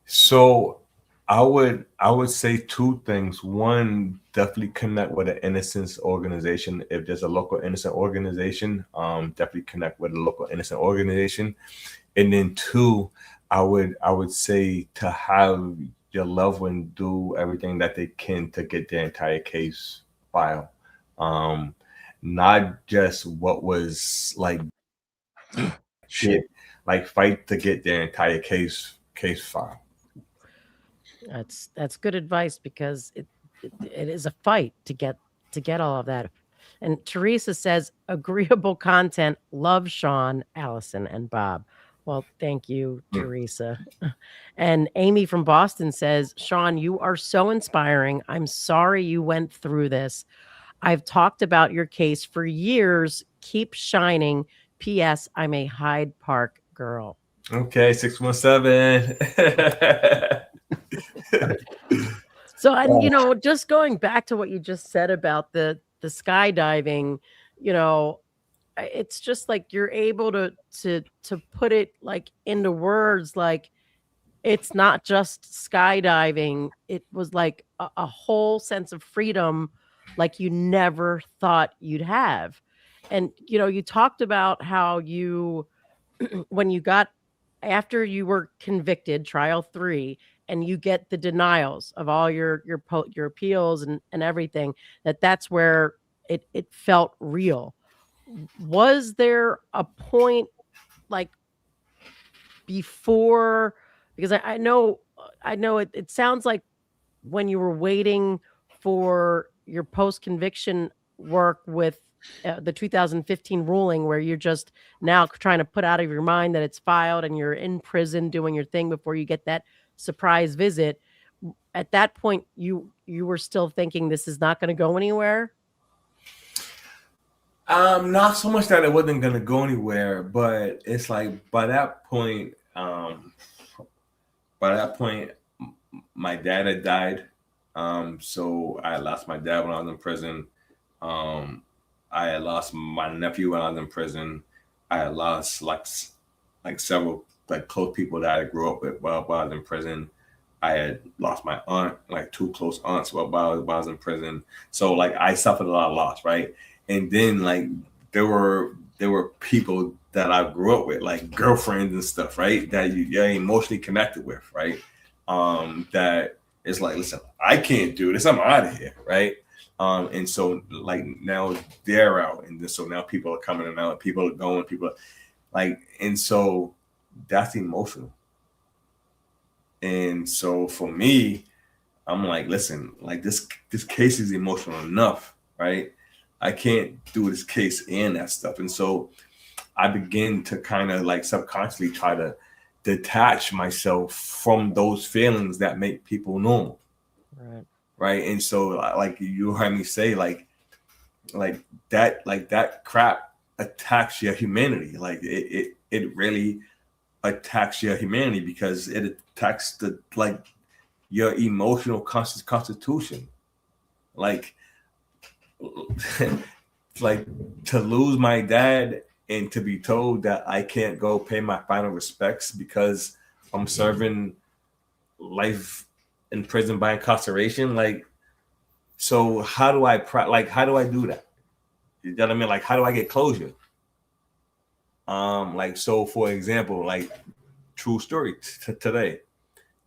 So I would say two things. One, definitely connect with an innocence organization. If there's a local innocent organization, definitely connect with a local innocent organization. And then two, I would say to have your loved one do everything that they can to get their entire case filed. Not just what was like shit, like fight to get their entire case filed. That's good advice, because it is a fight to get all of that. And Teresa says, agreeable content. Love Sean, Allison, and Bob. Well, thank you, Teresa. And Amy from Boston says, Sean, you are so inspiring. I'm sorry you went through this. I've talked about your case for years. Keep shining. P.S. I'm a Hyde Park girl. Okay, 617. So, and you know, just going back to what you just said about the skydiving, you know, it's just like you're able to put it like into words, like it's not just skydiving. It was like a whole sense of freedom, like you never thought you'd have. And you know, you talked about how you when you got after you were convicted, trial 3, and you get the denials of all your appeals and everything, that's where it felt real. Was there a point like before, because I know it sounds like when you were waiting for your post conviction work with the 2015 ruling, where you're just now trying to put out of your mind that it's filed and you're in prison doing your thing before you get that surprise visit. At that point, you were still thinking this is not going to go anywhere. Not so much that it wasn't gonna go anywhere, but it's like by that point, my dad had died. So I lost my dad when I was in prison. I had lost my nephew when I was in prison. I had lost like several like close people that I grew up with while I was in prison. I had lost my aunt, like 2 close aunts while I was in prison. So like I suffered a lot of loss, right? And then like there were people that I grew up with, like girlfriends and stuff, right? That you're emotionally connected with, right? That is like, listen, I can't do this. I'm out of here, right? And so like now they're out, and so now people are coming and out, people are going, people are like, and so that's emotional. And so for me, I'm like, listen, like this case is emotional enough, right? I can't do this case and that stuff. And so I begin to kind of like subconsciously try to detach myself from those feelings that make people normal. Right. And so like you heard me say, like that crap attacks your humanity. Like it really attacks your humanity, because it attacks your emotional constitution. Like like to lose my dad and to be told that I can't go pay my final respects because I'm serving life in prison by incarceration. Like, so how do I do that? You know what I mean? Like, how do I get closure? Like, so for example, like true story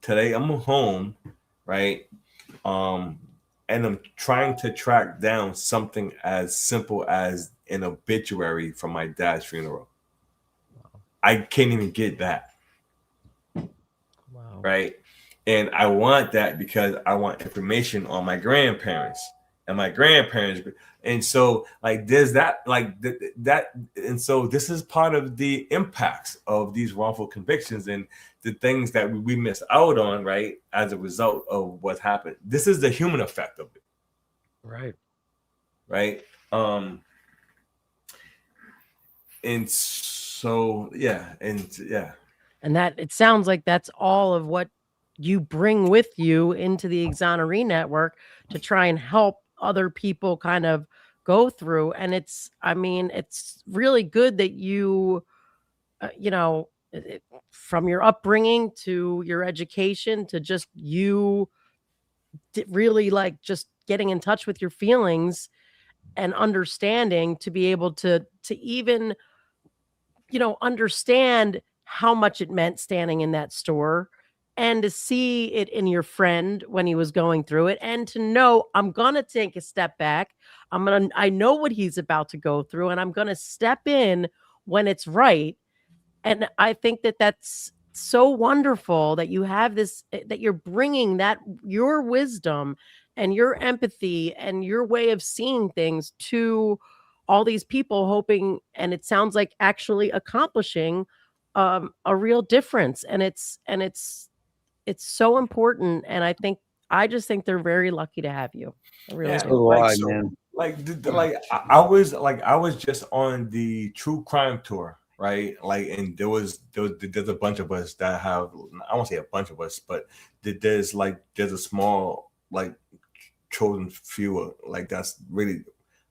today I'm home, right? And I'm trying to track down something as simple as an obituary from my dad's funeral. Wow. I can't even get that. Wow. Right. And I want that because I want information on my grandparents and my grandparents. And so like there's that, like that. And so this is part of the impacts of these wrongful convictions and the things that we miss out on, right, as a result of what happened. This is the human effect of it. Right. And so and that it sounds like that's all of what you bring with you into the Exoneree Network to try and help other people kind of go through. And it's really good that you from your upbringing to your education to just you really like just getting in touch with your feelings and understanding to be able to even understand how much it meant standing in that store and to see it in your friend when he was going through it, and to know I'm going to take a step back. I know what he's about to go through, and I'm going to step in when it's right. And I think that that's so wonderful that you have this, that you're bringing that your wisdom and your empathy and your way of seeing things to all these people, hoping, and it sounds like actually accomplishing a real difference. And it's so important. And I just think they're very lucky to have you. I really do. Man. I was just on the true crime tour, right? Like, and there's a bunch of us that have, I won't say a bunch of us, but there's a small like chosen few, like that's really,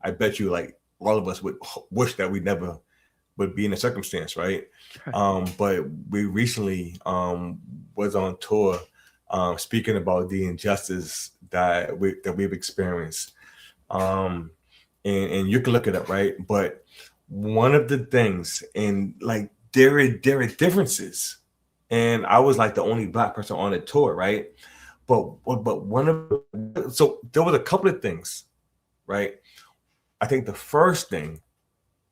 I bet you like all of us would wish that we never would be in a circumstance, right? But we recently was on tour speaking about the injustice that we've experienced. And you can look it up, right? But one of the things, and like there are differences, and I was like the only black person on the tour, right? But so there was a couple of things, right? I think the first thing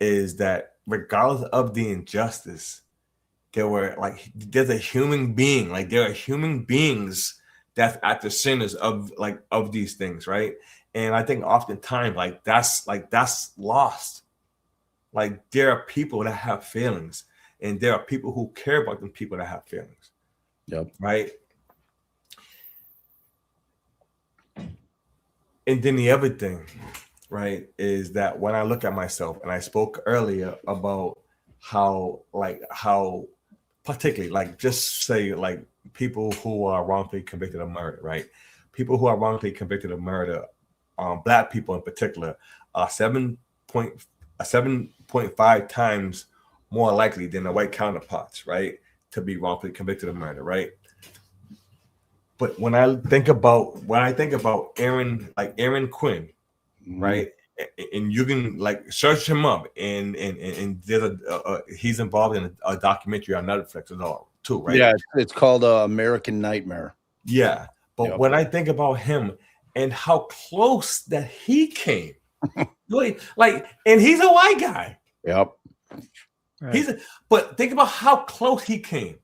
is that regardless of the injustice, there's a human being, like there are human beings that's at the centers of these things, right? And I think oftentimes that's lost. Like there are people that have feelings, and there are people who care about them people that have feelings. Yep. Right. And then the other thing, right, is that when I look at myself, and I spoke earlier about how particularly, like, just say, like, people who are wrongfully convicted of murder, right? People who are wrongfully convicted of murder, black people in particular, are 7.5 times more likely than their white counterparts, right, to be wrongfully convicted of murder, right? But when I think about Aaron Quinn, right, and you can like search him up, and there's he's involved in a documentary on Netflix as well too, right? Yeah, it's called American Nightmare. Yeah, but when I think about him and how close that he came, like, and he's a white guy. Yep. Right. But think about how close he came,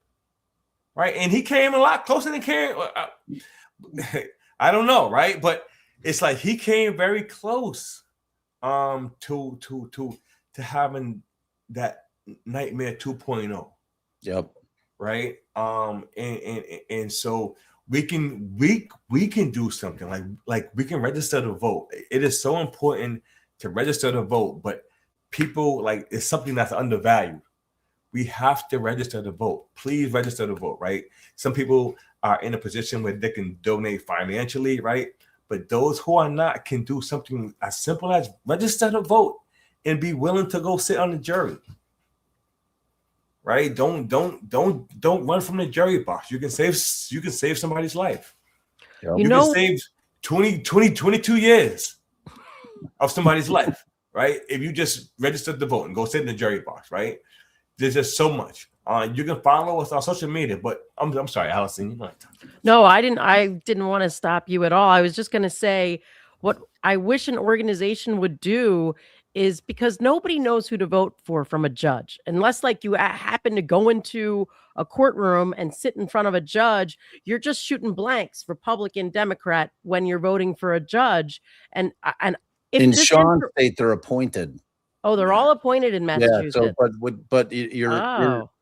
right? And he came a lot closer than Karen. I don't know, right? But it's like he came very close to having that nightmare 2.0. Yep. Right. And so we can do something like we can register to vote. It is so important to register to vote, but people, like, it's something that's undervalued. We have to register to vote. Please register to vote, right? Some people are in a position where they can donate financially, right? But those who are not can do something as simple as register to vote and be willing to go sit on the jury. Right? Don't run from the jury box. You can save somebody's life. Yep. You can save 22 years of somebody's life, right? If you just register to vote and go sit in the jury box, right? There's just so much. You can follow us on social media, but I'm sorry, Allison. No, I didn't want to stop you at all. I was just going to say what I wish an organization would do is, because nobody knows who to vote for from a judge, unless like you happen to go into a courtroom and sit in front of a judge, you're just shooting blanks, Republican, Democrat, when you're voting for a judge. And if in Sean state, they're appointed. Oh, they're all appointed in Massachusetts. Yeah, so but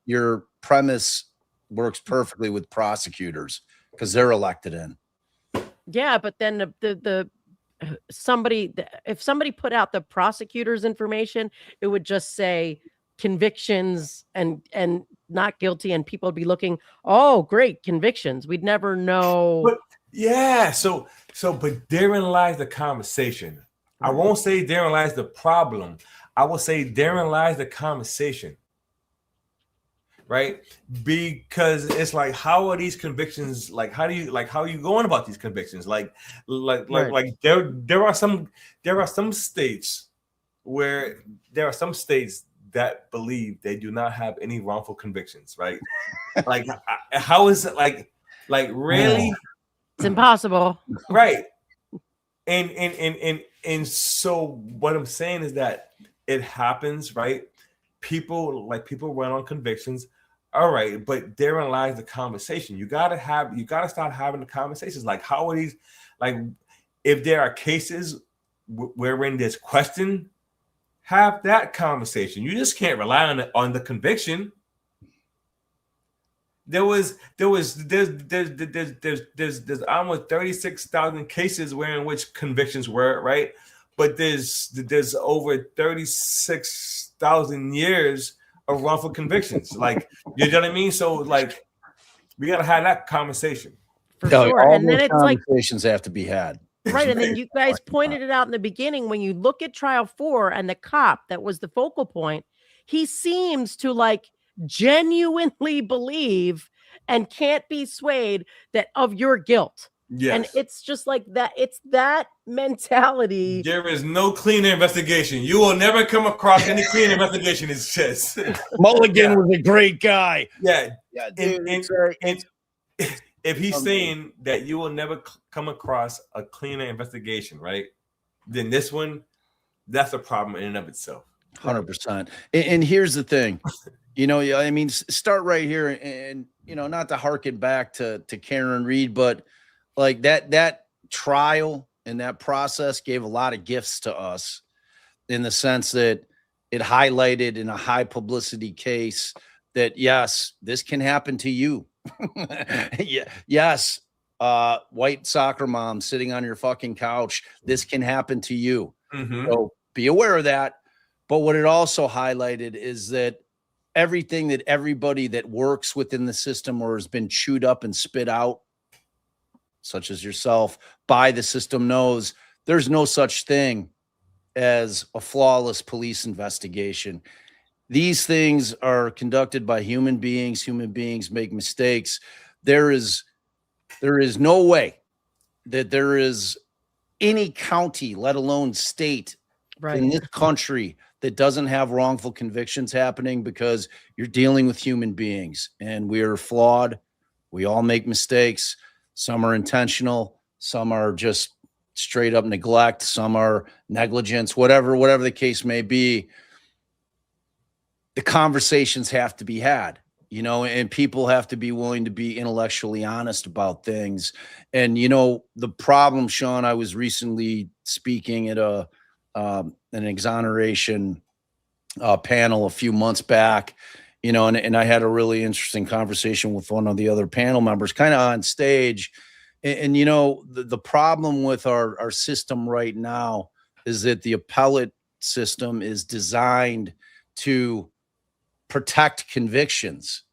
your premise works perfectly with prosecutors because they're elected in. Yeah, but then if somebody put out the prosecutor's information, it would just say convictions and not guilty, and people would be looking, oh, great, convictions. We'd never know. But yeah, but therein lies the conversation. I won't say therein lies the problem. I will say therein lies the conversation, right? Because it's like, how are these convictions? Like, how are you going about these convictions? Like there are some states where that believe they do not have any wrongful convictions, right? Like, how is it like really? It's impossible, right? And so what I'm saying is that it happens, right? People run on convictions, all right, but therein lies the conversation. You gotta start having the conversations. Like, how are these? Like, if there are cases wherein there's question, have that conversation. You just can't rely on the conviction. There's almost 36,000 cases wherein which convictions were, right? But there's over 36,000 years of wrongful convictions. Like, you know what I mean? So, like, we gotta have that conversation. For sure. All and then it's conversations have to be had. Right. And then you guys pointed it out in the beginning. When you look at trial 4 and the cop that was the focal point, he seems to like genuinely believe and can't be swayed that of your guilt. Yes. And it's just like that. It's that mentality. There is no cleaner investigation. You will never come across any cleaner investigation. It's just Mulligan was a great guy. Yeah. Yeah, dude. If he's saying that you will never come across a cleaner investigation, right? Then this one, that's a problem in and of itself. 100%. And here's the thing, I mean, start right here, and not to harken back to Karen Reed, but like that trial and that process gave a lot of gifts to us, in the sense that it highlighted in a high publicity case that yes, this can happen to you. Yes, white soccer mom sitting on your fucking couch, this can happen to you. So be aware of that. But what it also highlighted is that everything that everybody that works within the system or has been chewed up and spit out, such as yourself, by the system, knows there's no such thing as a flawless police investigation. These things are conducted by human beings. Human beings make mistakes. There is no way that there is any county, let alone state, in this country that doesn't have wrongful convictions happening, because you're dealing with human beings, and we are flawed. We all make mistakes. Some are intentional. Some are just straight up neglect. Some are negligence, whatever the case may be. The conversations have to be had, and people have to be willing to be intellectually honest about things. And, the problem, Sean, I was recently speaking at an exoneration panel a few months back, and I had a really interesting conversation with one of the other panel members kind of on stage. And the problem with our system right now is that the appellate system is designed to protect convictions.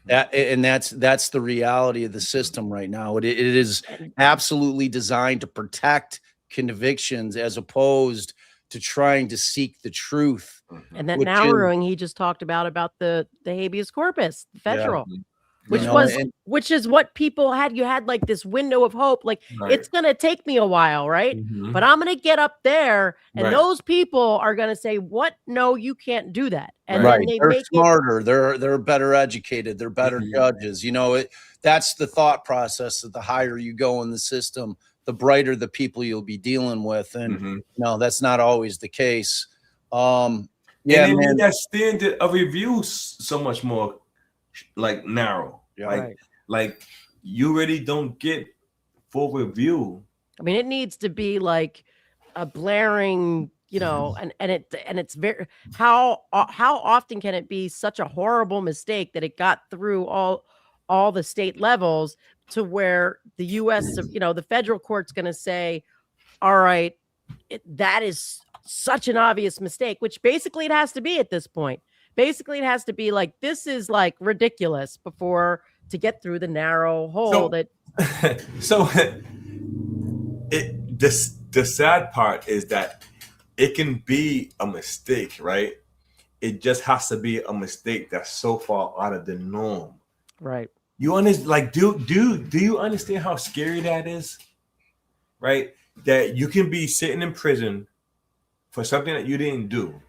That's the reality of the system right now. It is absolutely designed to protect convictions, as opposed to trying to seek the truth. And that narrowing he just talked about the habeas corpus, federal, which is what people had. You had like this window of hope, like it's going to take me a while, right? But I'm going to get up there, and those people are going to say, "What? No, you can't do that." And then they're smarter. They're better educated. They're better judges. That's the thought process. That the higher you go in the system, the brighter the people you'll be dealing with. And no, that's not always the case. And that standard of review so much more like narrow. Like you really don't get full review. I mean, it needs to be like a blaring, and it's very, how often can it be such a horrible mistake that it got through all the state levels, to where the U.S., the federal court's going to say, all right, that is such an obvious mistake, which basically it has to be at this point. Basically, it has to be like, this is like ridiculous to get through the narrow hole the sad part is that it can be a mistake, right? It just has to be a mistake that's so far out of the norm. Right. You understand? Like, do you understand how scary that is? Right? That you can be sitting in prison for something that you didn't do.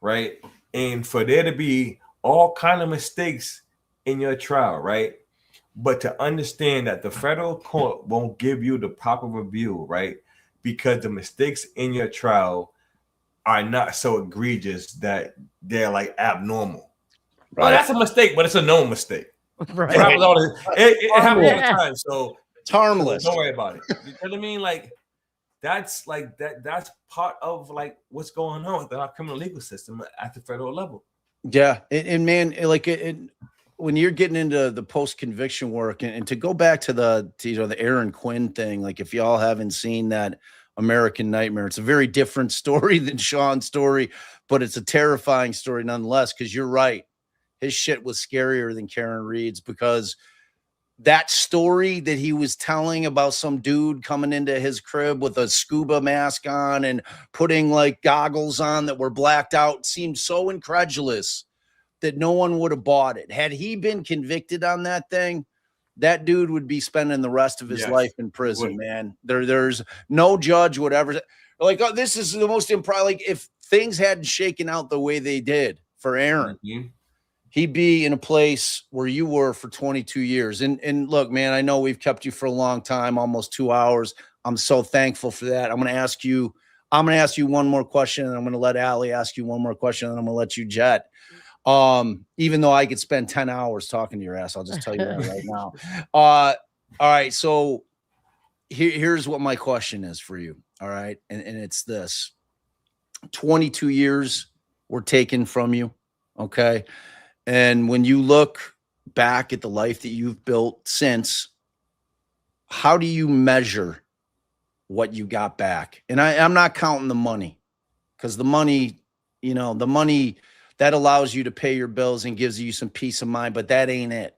Right? And for there to be all kind of mistakes in your trial, right? But to understand that the federal court won't give you the proper review, right? Because the mistakes in your trial are not so egregious that they're like abnormal. Right. Well, that's a mistake, but it's a known mistake. Right. It happens all the time. So it's harmless. Don't worry about it. You know what I mean? Like that's part of like what's going on with our criminal legal system at the federal level. Yeah. And man, like when you're getting into the post-conviction work, and to go back to the Aaron Quinn thing, like if y'all haven't seen that American Nightmare, it's a very different story than Sean's story, but it's a terrifying story nonetheless, because you're right. His shit was scarier than Karen Reed's, because that story that he was telling about some dude coming into his crib with a scuba mask on and putting like goggles on that were blacked out seemed so incredulous that no one would have bought it. Had he been convicted on that thing, that dude would be spending the rest of his life in prison, man. There's no judge, whatever. Like, oh, this is the most like if things hadn't shaken out the way they did for Aaron, he'd be in a place where you were for 22 years. And look, man, I know we've kept you for a long time, almost 2 hours. I'm so thankful for that. I'm going to ask you one more question, and I'm going to let Ali ask you one more question, and I'm going to let you jet. Even though I could spend 10 hours talking to your ass, I'll just tell you that right now. All right. So here's what my question is for you. All right. And it's this: 22 years were taken from you. Okay. And when you look back at the life that you've built since, how do you measure what you got back? And I'm not counting the money, because the money, the money that allows you to pay your bills and gives you some peace of mind, but that ain't it.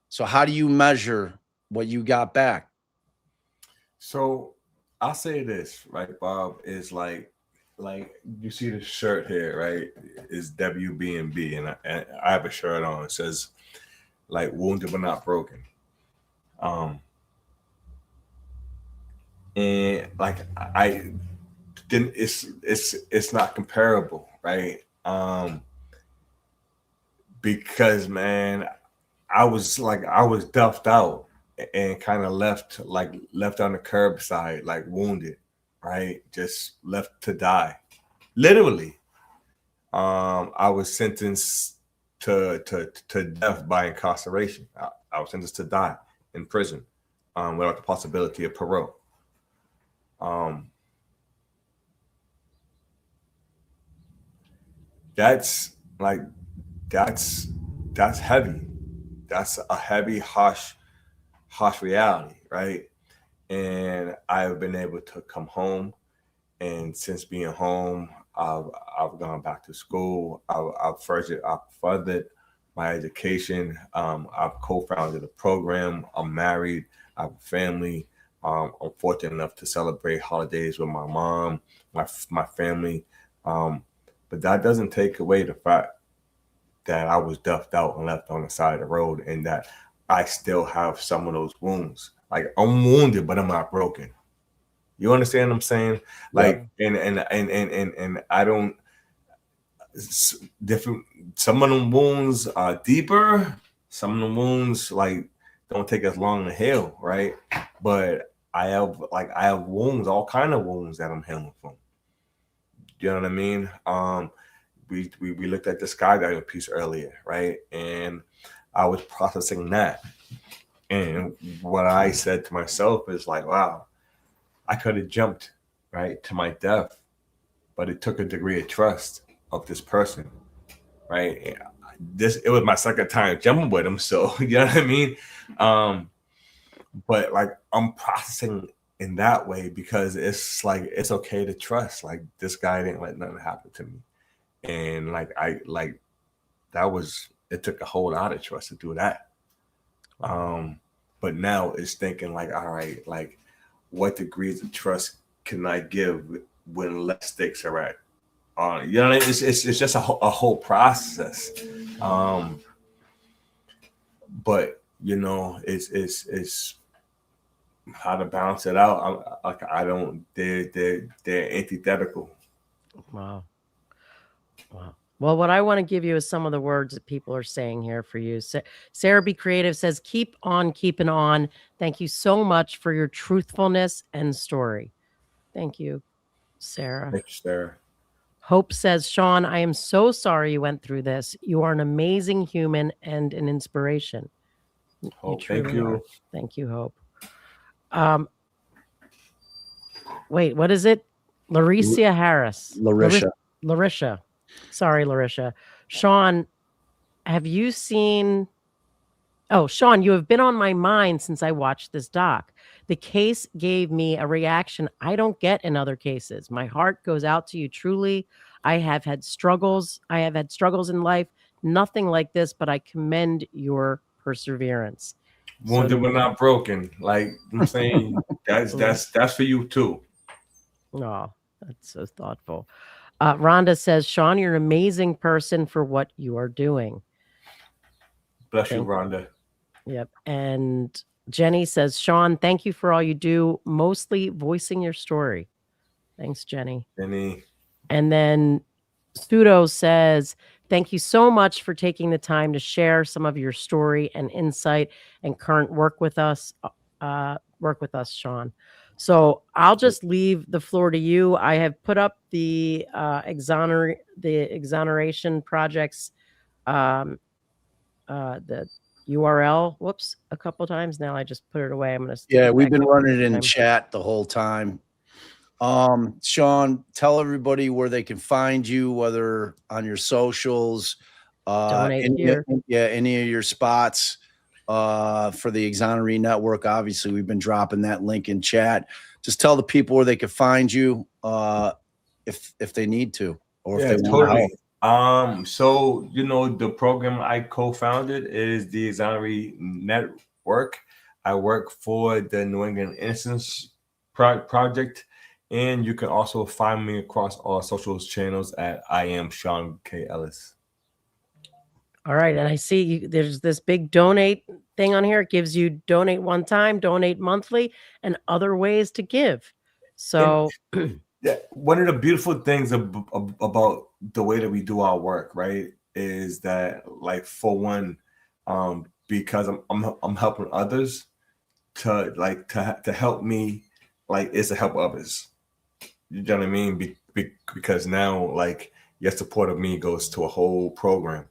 So how do you measure what you got back? So I'll say this, right, Bob, is like you see the shirt here, right? Is WB&B, and I have a shirt on. It says like wounded but not broken. And like I didn't. It's not comparable, right? Because man, I was duffed out and kind of left on the curbside, like wounded, right? Just left to die, literally. I was sentenced to death by incarceration. I was sentenced to die in prison, without the possibility of parole. That's heavy. That's a heavy, harsh reality, right? And I've been able to come home, and since being home, I've gone back to school. I've furthered my education. I've co-founded a program. I'm married. I have a family. I'm fortunate enough to celebrate holidays with my mom, my family. But that doesn't take away the fact that I was duffed out and left on the side of the road, and that I still have some of those wounds. Like, I'm wounded, but I'm not broken. You understand what I'm saying? Like, yeah. and I don't. Different. Some of them wounds are deeper. Some of the wounds like don't take as long to heal, right? But I have wounds, all kind of wounds that I'm healing from. You know what I mean? We looked at the skydiving piece earlier, right? And I was processing that. And what I said to myself is like, wow, I could have jumped, right, to my death, but it took a degree of trust of this person, right? It was my second time jumping with him, so you know what I mean? But like, I'm processing in that way because it's like, it's okay to trust. Like, this guy didn't let nothing happen to me. And it took a whole lot of trust to do that. But now it's thinking like, all right, like, what degrees of trust can I give when less stakes are at? You know, it's just a whole process. But you know, it's how to balance it out. They're antithetical. Wow. Well, what I want to give you is some of the words that people are saying here for you. Sarah B. Creative says, keep on keeping on. Thank you so much for your truthfulness and story. Thank you, Sarah. Thank you, Sarah. Hope says, Sean, I am so sorry you went through this. You are an amazing human and an inspiration. Hope, thank you. Are. Thank you, Hope. Wait, what is it? Larisha Harris. Larisha. Sorry, Larisha. Sean, have you seen... Oh, Sean, you have been on my mind since I watched this doc. The case gave me a reaction I don't get in other cases. My heart goes out to you truly. I have had struggles in life. Nothing like this, but I commend your perseverance. Wounded but not broken. Like I'm saying, that's for you too. Oh, that's so thoughtful. Rhonda says, Sean, you're an amazing person for what you are doing. Bless you, Rhonda. Yep. And Jenny says, Sean, thank you for all you do, mostly voicing your story. Thanks, Jenny. Jenny. And then Pseudo says, thank you so much for taking the time to share some of your story and insight and current work with us, Sean. So I'll just leave the floor to you. I have put up the exoneration projects, the URL. Whoops, a couple times now. I just put it away. I'm gonna. Yeah, we've been running it in chat the whole time. Sean, tell everybody where they can find you, whether on your socials, donate here. Any of your spots for the Exoneree Network. Obviously, we've been dropping that link in chat. Just tell the people where they can find you if they need to, or if they want to help. So the program I co-founded is the Exoneree Network. I work for the New England Innocence Project. And you can also find me across all social channels at I am Sean K. Ellis. All right. And I see there's this big donate thing on here. It gives you donate one time, donate monthly, and other ways to give. So yeah, one of the beautiful things about the way that we do our work, right, is that, like, for one, because I'm helping others to help me, like, is to help others. You know what I mean? Because now, like, your support of me goes to a whole program.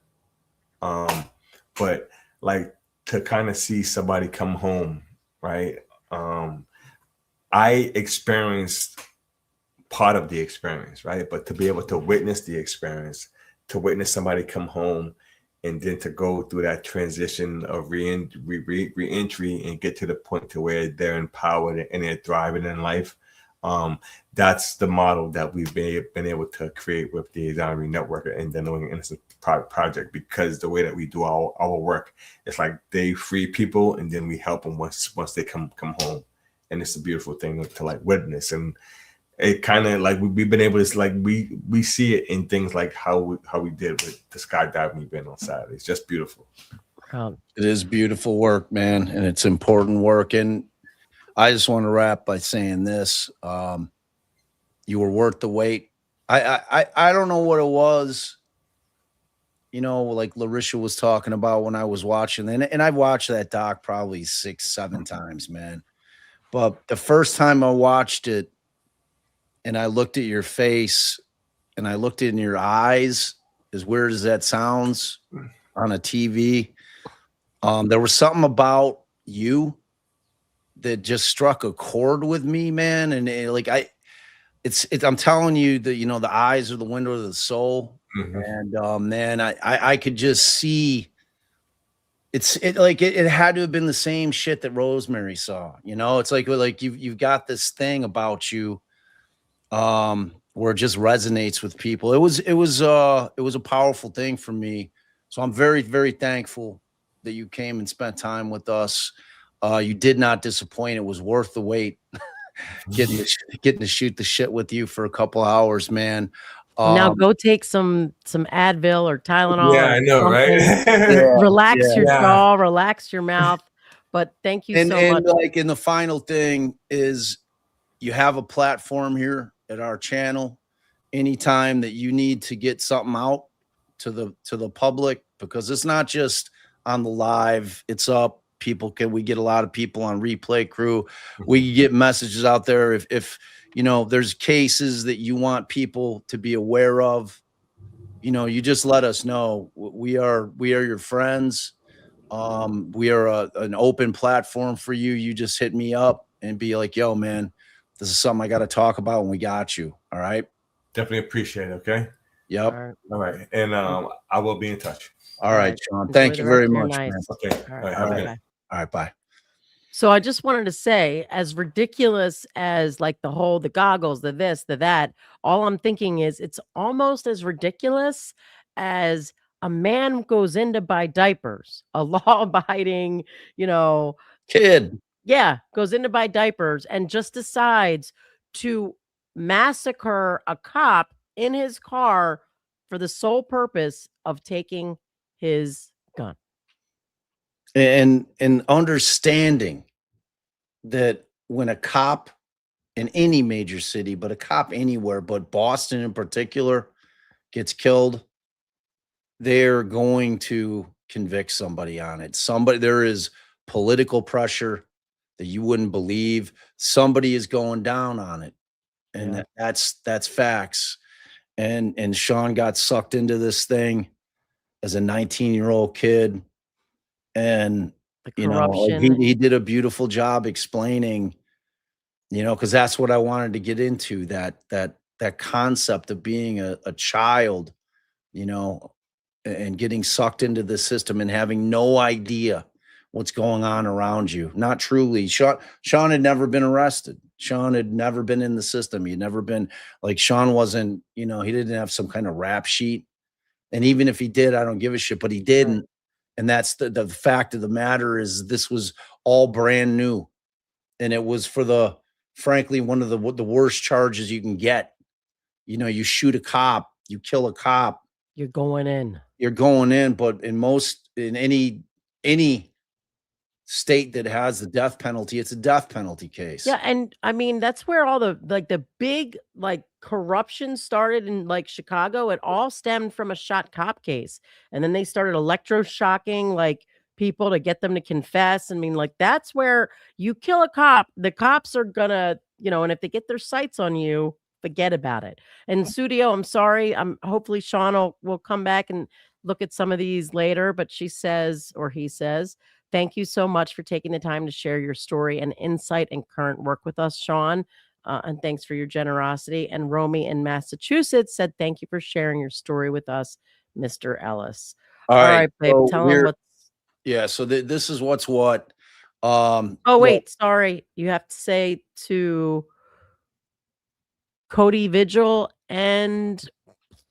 But like, to kind of see somebody come home, right? I experienced part of the experience, right? But to be able to witness the experience, to witness somebody come home, and then to go through that transition of re-entry and get to the point to where they're empowered and they're thriving in life. That's the model that we've been able to create with the Exoneree Network and the New England Innocence Project, because the way that we do our work, it's like they free people and then we help them once they come home, and it's a beautiful thing to like witness. And it kind of like we've been able to, like, we see it in things like how we did with the skydiving event on Saturday. It's just beautiful. It is beautiful work, man, and it's important work. And I just want to wrap by saying this: you were worth the wait. I don't know what it was, like Larisha was talking about when I was watching, and I've watched that doc probably 6-7 times, man. But the first time I watched it, and I looked at your face, and I looked in your eyes, as weird as that sounds, on a TV, there was something about you that just struck a chord with me, man. And I'm telling you that, the eyes are the window of the soul. Mm-hmm. And man, I could just see it had to have been the same shit that Rosemary saw. It's like you've got this thing about you where it just resonates with people. It was a powerful thing for me. So I'm very, very thankful that you came and spent time with us. You did not disappoint. It was worth the wait. getting to shoot the shit with you for a couple hours, man. Now go take some Advil or Tylenol. Yeah, I know, right? Relax your jaw, relax your mouth. But thank you so much. And the final thing is, you have a platform here at our channel. Anytime that you need to get something out to the public, because it's not just on the live, it's up. We get a lot of people on replay crew. We get messages out there. If there's cases that you want people to be aware of, you just let us know. We are your friends. We are an open platform for you. You just hit me up and be like, yo, man, this is something I got to talk about, and we got you. All right. Definitely appreciate it. Okay. Yep. All right. And I will be in touch. All right, Sean. Thank you very much, man. Okay. All right. Have a good day. All right, bye. So I just wanted to say, as ridiculous as like the goggles, the this, the that, all I'm thinking is it's almost as ridiculous as a man goes in to buy diapers, a law-abiding, kid. Yeah, goes in to buy diapers and just decides to massacre a cop in his car for the sole purpose of taking his gun. and understanding that when a cop in any major city, but a cop anywhere, but Boston in particular, gets killed, they're going to convict somebody on it. There is political pressure that you wouldn't believe. Somebody is going down on it. And Yeah. that's facts. And Sean got sucked into this thing as a 19-year-old kid. And The you know, like corruption. he did a beautiful job explaining, because that's what I wanted to get into, that concept of being a child, you know, and getting sucked into the system and having no idea what's going on around you. Not truly. Sean had never been arrested. Sean had never been in the system. He'd never been like Sean wasn't, he didn't have some kind of rap sheet. And even if he did, I don't give a shit, but he didn't. And that's the fact of the matter is this was all brand new. And it was for frankly, one of the worst charges you can get. You shoot a cop, you kill a cop, You're going in. you're going in. But in any state that has the death penalty, it's a death penalty case. Yeah, and I mean that's where all the big corruption started in Chicago. It all stemmed from a shot cop case, and then they started electroshocking people to get them to confess. I mean, that's where you kill a cop, the cops are gonna, and if they get their sights on you, forget about it. And Studio, I'm sorry, hopefully Sean will come back and look at some of these later, but she says, or he says, thank you so much for taking the time to share your story and insight and current work with us, Sean. And thanks for your generosity. And Romy in Massachusetts said, thank you for sharing your story with us, Mr. Ellis. All right, babe. So Tell him what's. Yeah. So this is what's what. Oh, wait. Sorry. You have to say to Cody Vigil and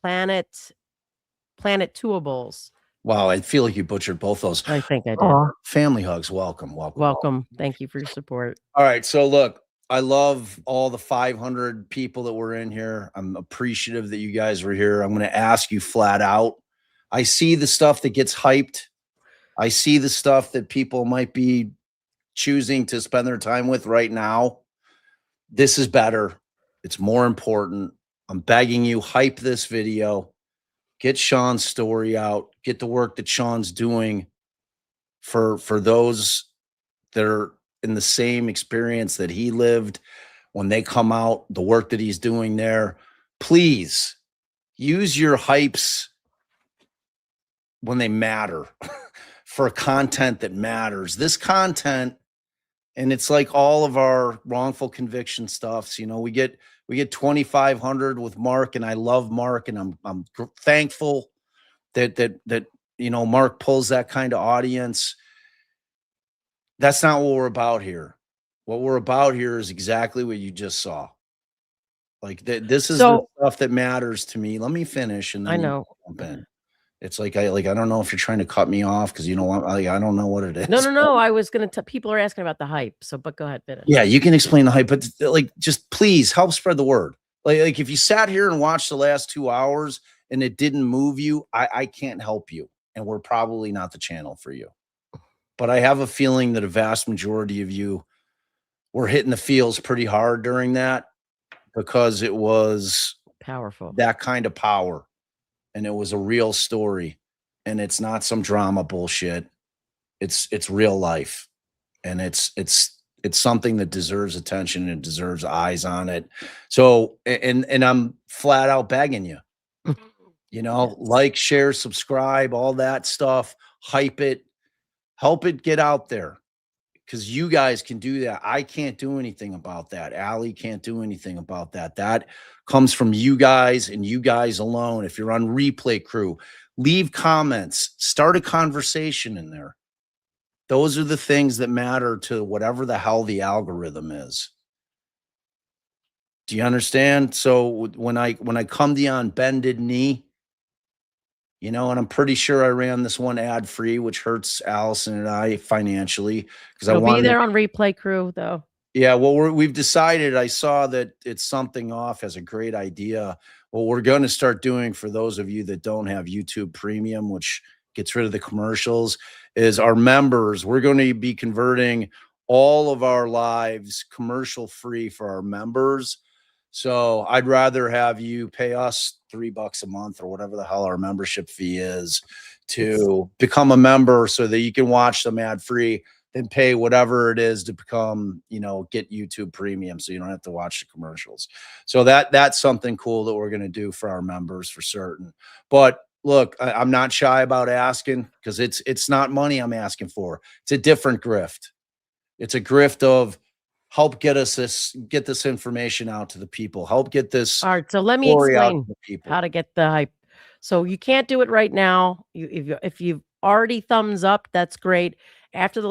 Planet Tuables. Wow. I feel like you butchered both those. I think I did. Family hugs. Welcome. Thank you for your support. All right. So look, I love all the 500 people that were in here. I'm appreciative that you guys were here. I'm going to ask you flat out. I see the stuff that gets hyped. I see the stuff that people might be choosing to spend their time with right now. This is better. It's more important. I'm begging you, hype this video. Get Sean's story out. Get the work that Sean's doing for those that are in the same experience that he lived when they come out, the work that he's doing there. Please use your hypes when they matter for content that matters. This content, and it's like all of our wrongful conviction stuffs, we get 2,500 with Mark, and I love Mark, and I'm thankful that Mark pulls that kind of audience. That's not what we're about here. What we're about here is exactly what you just saw. This is the stuff that matters to me. Let me finish, and then I know. Jump in. It's I don't know if you're trying to cut me off because I don't know what it is. No. I was gonna. People are asking about the hype. But go ahead, finish. Yeah, you can explain the hype, but just please help spread the word. If you sat here and watched the last 2 hours and it didn't move you, I can't help you, and we're probably not the channel for you. But I have a feeling that a vast majority of you were hitting the feels pretty hard during that because it was powerful, that kind of power. And it was a real story, and it's not some drama bullshit. It's real life, and it's something that deserves attention and deserves eyes on it. So, and I'm flat out begging you, like, share, subscribe, all that stuff, hype it, help it get out there, because you guys can do that. I can't do anything about that. Ali can't do anything about that. That comes from you guys and you guys alone. If you're on Replay Crew, leave comments, start a conversation in there. Those are the things that matter to whatever the hell the algorithm is. Do you understand? So when I come to you on bended knee, and I'm pretty sure I ran this one ad free, which hurts Allison and I financially because I want to be there on Replay Crew though. Yeah, well, we've decided. I saw that It's Something Off has a great idea. What we're going to start doing for those of you that don't have YouTube Premium, which gets rid of the commercials, is our members. We're going to be converting all of our lives commercial free for our members. So I'd rather have you pay us $3 a month or whatever the hell our membership fee is to become a member so that you can watch them ad free, then pay whatever it is to become, get YouTube Premium so you don't have to watch the commercials. So that's something cool that we're going to do for our members for certain. But look, I'm not shy about asking, because it's not money I'm asking for. It's a different grift. It's a grift of help get this information out to the people. Help get this. All right, so let me explain how to get the hype. So you can't do it right now. If you've already thumbs up, that's great. After the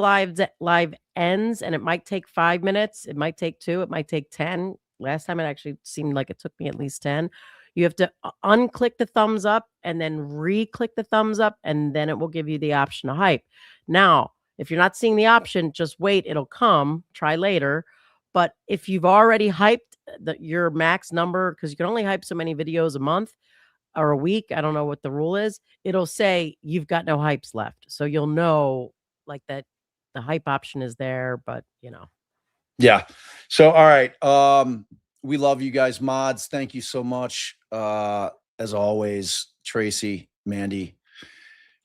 live ends, and it might take 5 minutes, it might take 2, it might take 10. Last time it actually seemed like it took me at least 10. You have to unclick the thumbs up and then re-click the thumbs up, and then it will give you the option to hype. Now, if you're not seeing the option, just wait. It'll come. Try later. But if you've already hyped your max number, because you can only hype so many videos a month or a week, I don't know what the rule is, it'll say you've got no hypes left. So you'll know like that the hype option is there, but Yeah. So, all right. We love you guys, mods. Thank you so much. As always, Tracy, Mandy,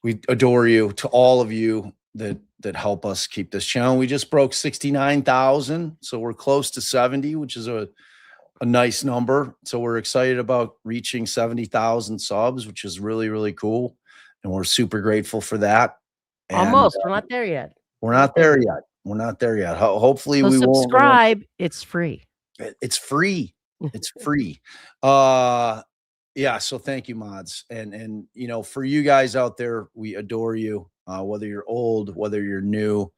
we adore you. To all of you that help us keep this channel. We just broke 69,000. So we're close to 70, which is a nice number. So we're excited about reaching 70,000 subs, which is really, really cool. And we're super grateful for that. And, almost. We're not there yet. We're not there yet. We're not there yet. Hopefully so we won't. Subscribe. It's free. It's free. It's free. Yeah. So thank you, mods. And for you guys out there, we adore you. Whether you're old, whether you're new,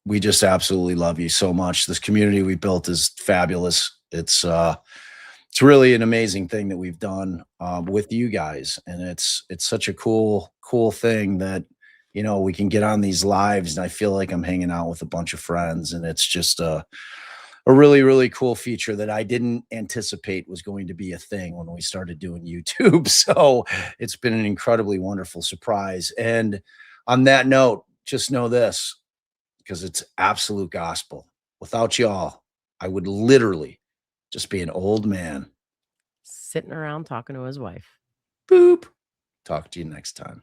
we just absolutely love you so much. This community we built is fabulous. It's really an amazing thing that we've done with you guys, and it's such a cool thing that we can get on these lives, and I feel like I'm hanging out with a bunch of friends, and it's just a really, really cool feature that I didn't anticipate was going to be a thing when we started doing YouTube. So it's been an incredibly wonderful surprise. And on that note, just know this, because it's absolute gospel. Without y'all, I would literally just be an old man sitting around talking to his wife. Boop. Talk to you next time.